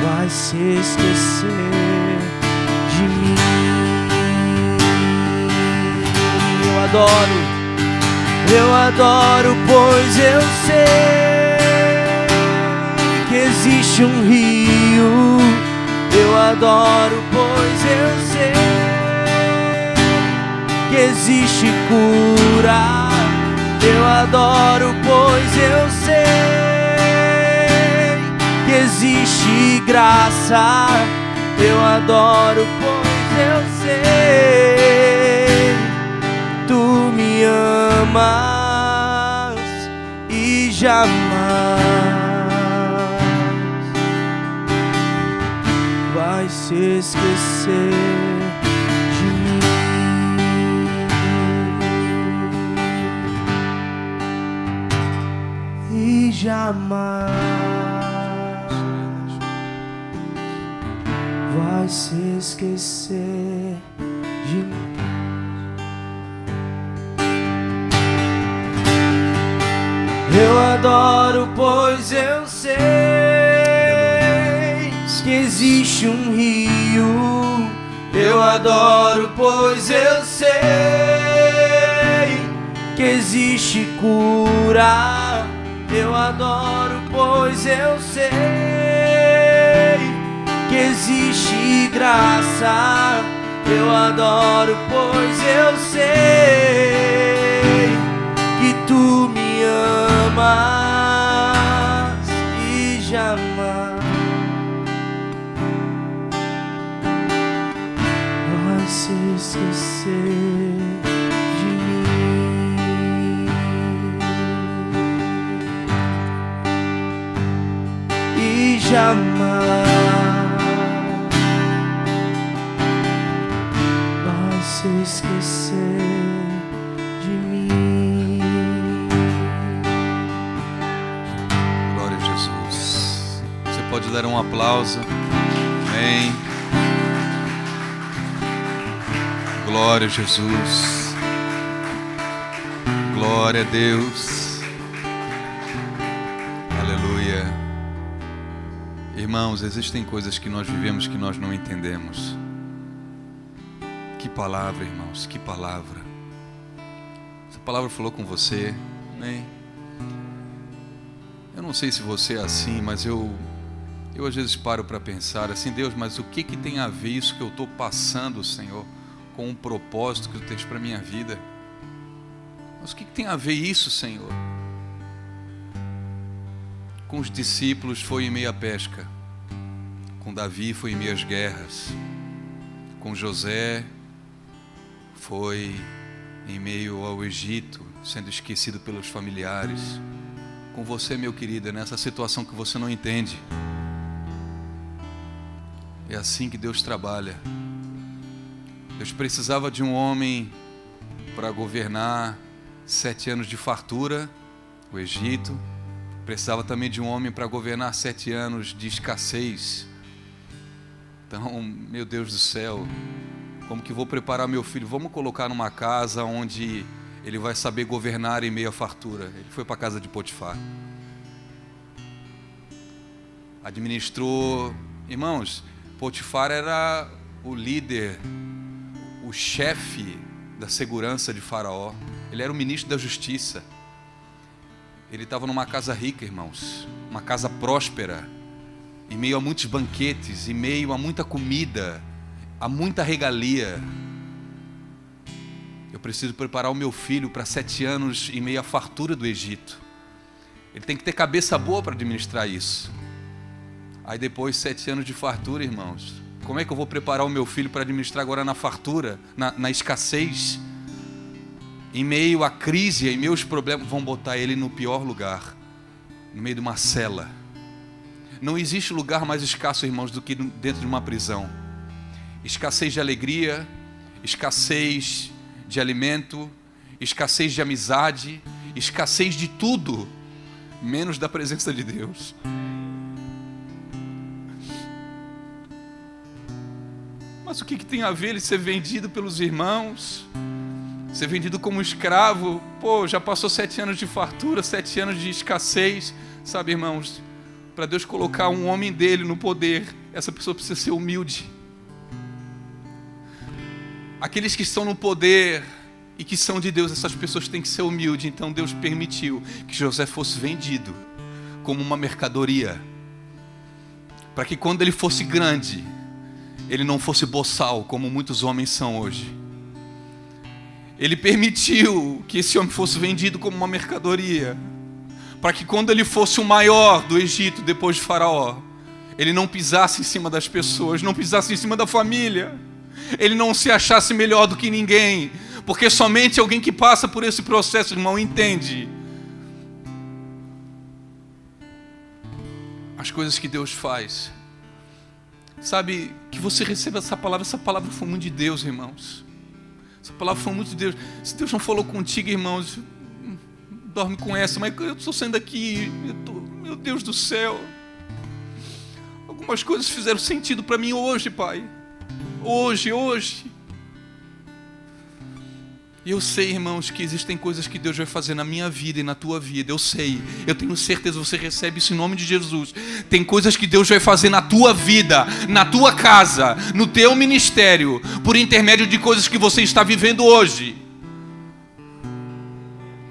vai se esquecer de mim. Eu adoro, pois eu sei que existe um rio. Eu adoro, pois eu sei que existe cura. Eu adoro, pois eu sei que existe graça. Eu adoro, pois eu sei tu me amas e jamais vai se esquecer de mim. jamais vai se esquecer de mim. Eu adoro, pois eu sei que existe um rio. Eu adoro, pois eu sei que existe cura. Eu adoro, pois eu sei que existe graça. Eu adoro, pois eu sei que tu me amas e jamais vai se esquecer de mim. E jamais vai se esquecer de mim. Glória a Jesus. Você pode dar um aplauso. Amém. Glória a Jesus. Glória a Deus. Aleluia. Irmãos, existem coisas que nós vivemos que nós não entendemos. Que palavra, irmãos, que palavra. Essa palavra falou com você, amém? Eu não sei se você é assim, mas eu às vezes paro para pensar assim, Deus, mas o que tem a ver isso que eu estou passando, Senhor, com o propósito que tu tens para a minha vida? Mas o que tem a ver isso, Senhor? Com os discípulos foi em meio à pesca, com Davi foi em meio às guerras, com José foi em meio ao Egito, sendo esquecido pelos familiares. Com você, meu querido, é nessa situação que você não entende. É assim que Deus trabalha. Deus precisava de um homem para governar 7 anos de fartura, o Egito. Precisava também de um homem para governar 7 anos de escassez. Então, meu Deus do céu, como que vou preparar meu filho? Vamos colocar numa casa onde ele vai saber governar em meio à fartura. Ele foi para a casa de Potifar. Administrou. Irmãos, Potifar era o líder, o chefe da segurança de Faraó. Ele era o ministro da justiça. Ele estava numa casa rica, irmãos. Uma casa próspera. Em meio a muitos banquetes, em meio a muita comida, a muita regalia. Eu preciso preparar o meu filho para 7 anos em meio à fartura do Egito. Ele tem que ter cabeça boa para administrar isso. Aí depois 7 anos de fartura, irmãos. Como é que eu vou preparar o meu filho para administrar agora na fartura, na escassez? Em meio à crise, em meio aos problemas, vão botar ele no pior lugar, no meio de uma cela. Não existe lugar mais escasso, irmãos, do que dentro de uma prisão. Escassez de alegria, escassez de alimento, escassez de amizade, escassez de tudo, menos da presença de Deus. Mas o que tem a ver ele ser vendido pelos irmãos? Ser vendido como escravo? Pô, já passou 7 anos de fartura, 7 anos de escassez. Sabe, irmãos, para Deus colocar um homem dele no poder, essa pessoa precisa ser humilde. Aqueles que estão no poder e que são de Deus, essas pessoas têm que ser humildes. Então Deus permitiu que José fosse vendido como uma mercadoria, para que quando ele fosse grande, ele não fosse boçal, como muitos homens são hoje. Ele permitiu que esse homem fosse vendido como uma mercadoria, para que quando ele fosse o maior do Egito, depois de Faraó, ele não pisasse em cima das pessoas, não pisasse em cima da família, ele não se achasse melhor do que ninguém, porque somente alguém que passa por esse processo, irmão, entende as coisas que Deus faz. Sabe, que você receba essa palavra foi muito de Deus, irmãos. Essa palavra foi muito de Deus. Se Deus não falou contigo, irmãos, dorme com essa, mas eu estou saindo daqui, meu Deus do céu. Algumas coisas fizeram sentido para mim hoje, Pai. Hoje. E eu sei, irmãos, que existem coisas que Deus vai fazer na minha vida e na tua vida. Eu sei, eu tenho certeza, você recebe isso em nome de Jesus. Tem coisas que Deus vai fazer na tua vida, na tua casa, no teu ministério, por intermédio de coisas que você está vivendo hoje.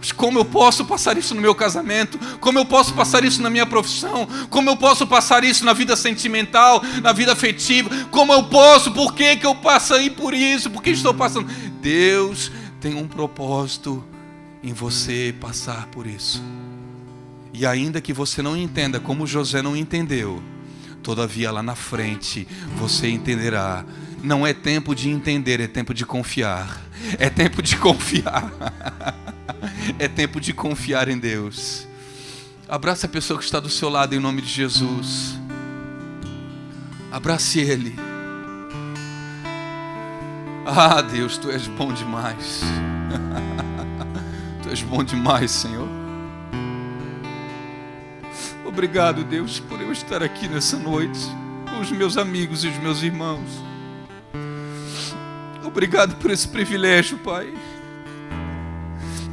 Mas como eu posso passar isso no meu casamento? Como eu posso passar isso na minha profissão? Como eu posso passar isso na vida sentimental, na vida afetiva? Como eu posso? Por que eu passei por isso? Por que estou passando? Deus tem um propósito em você passar por isso. E ainda que você não entenda como José não entendeu, todavia lá na frente você entenderá. Não é tempo de entender, é tempo de confiar. É tempo de confiar. É tempo de confiar em Deus. Abraça a pessoa que está do seu lado em nome de Jesus. Abrace Ele. Ah, Deus, Tu és bom demais. Tu és bom demais, Senhor. Obrigado, Deus, por eu estar aqui nessa noite com os meus amigos e os meus irmãos. Obrigado por esse privilégio, Pai.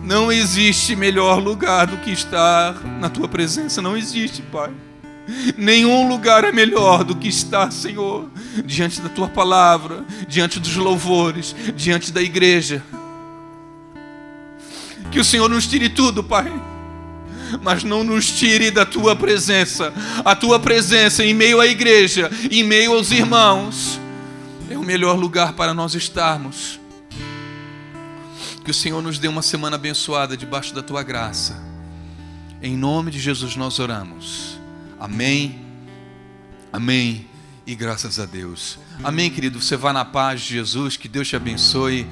Não existe melhor lugar do que estar na Tua presença. Não existe, Pai. Nenhum lugar é melhor do que estar, Senhor, diante da Tua palavra, diante dos louvores, diante da igreja. Que o Senhor nos tire tudo, Pai, mas não nos tire da Tua presença. A Tua presença em meio à igreja, em meio aos irmãos, é o melhor lugar para nós estarmos. Que o Senhor nos dê uma semana abençoada debaixo da Tua graça. Em nome de Jesus nós oramos. Amém, amém e graças a Deus. Amém, querido, você vá na paz de Jesus, que Deus te abençoe.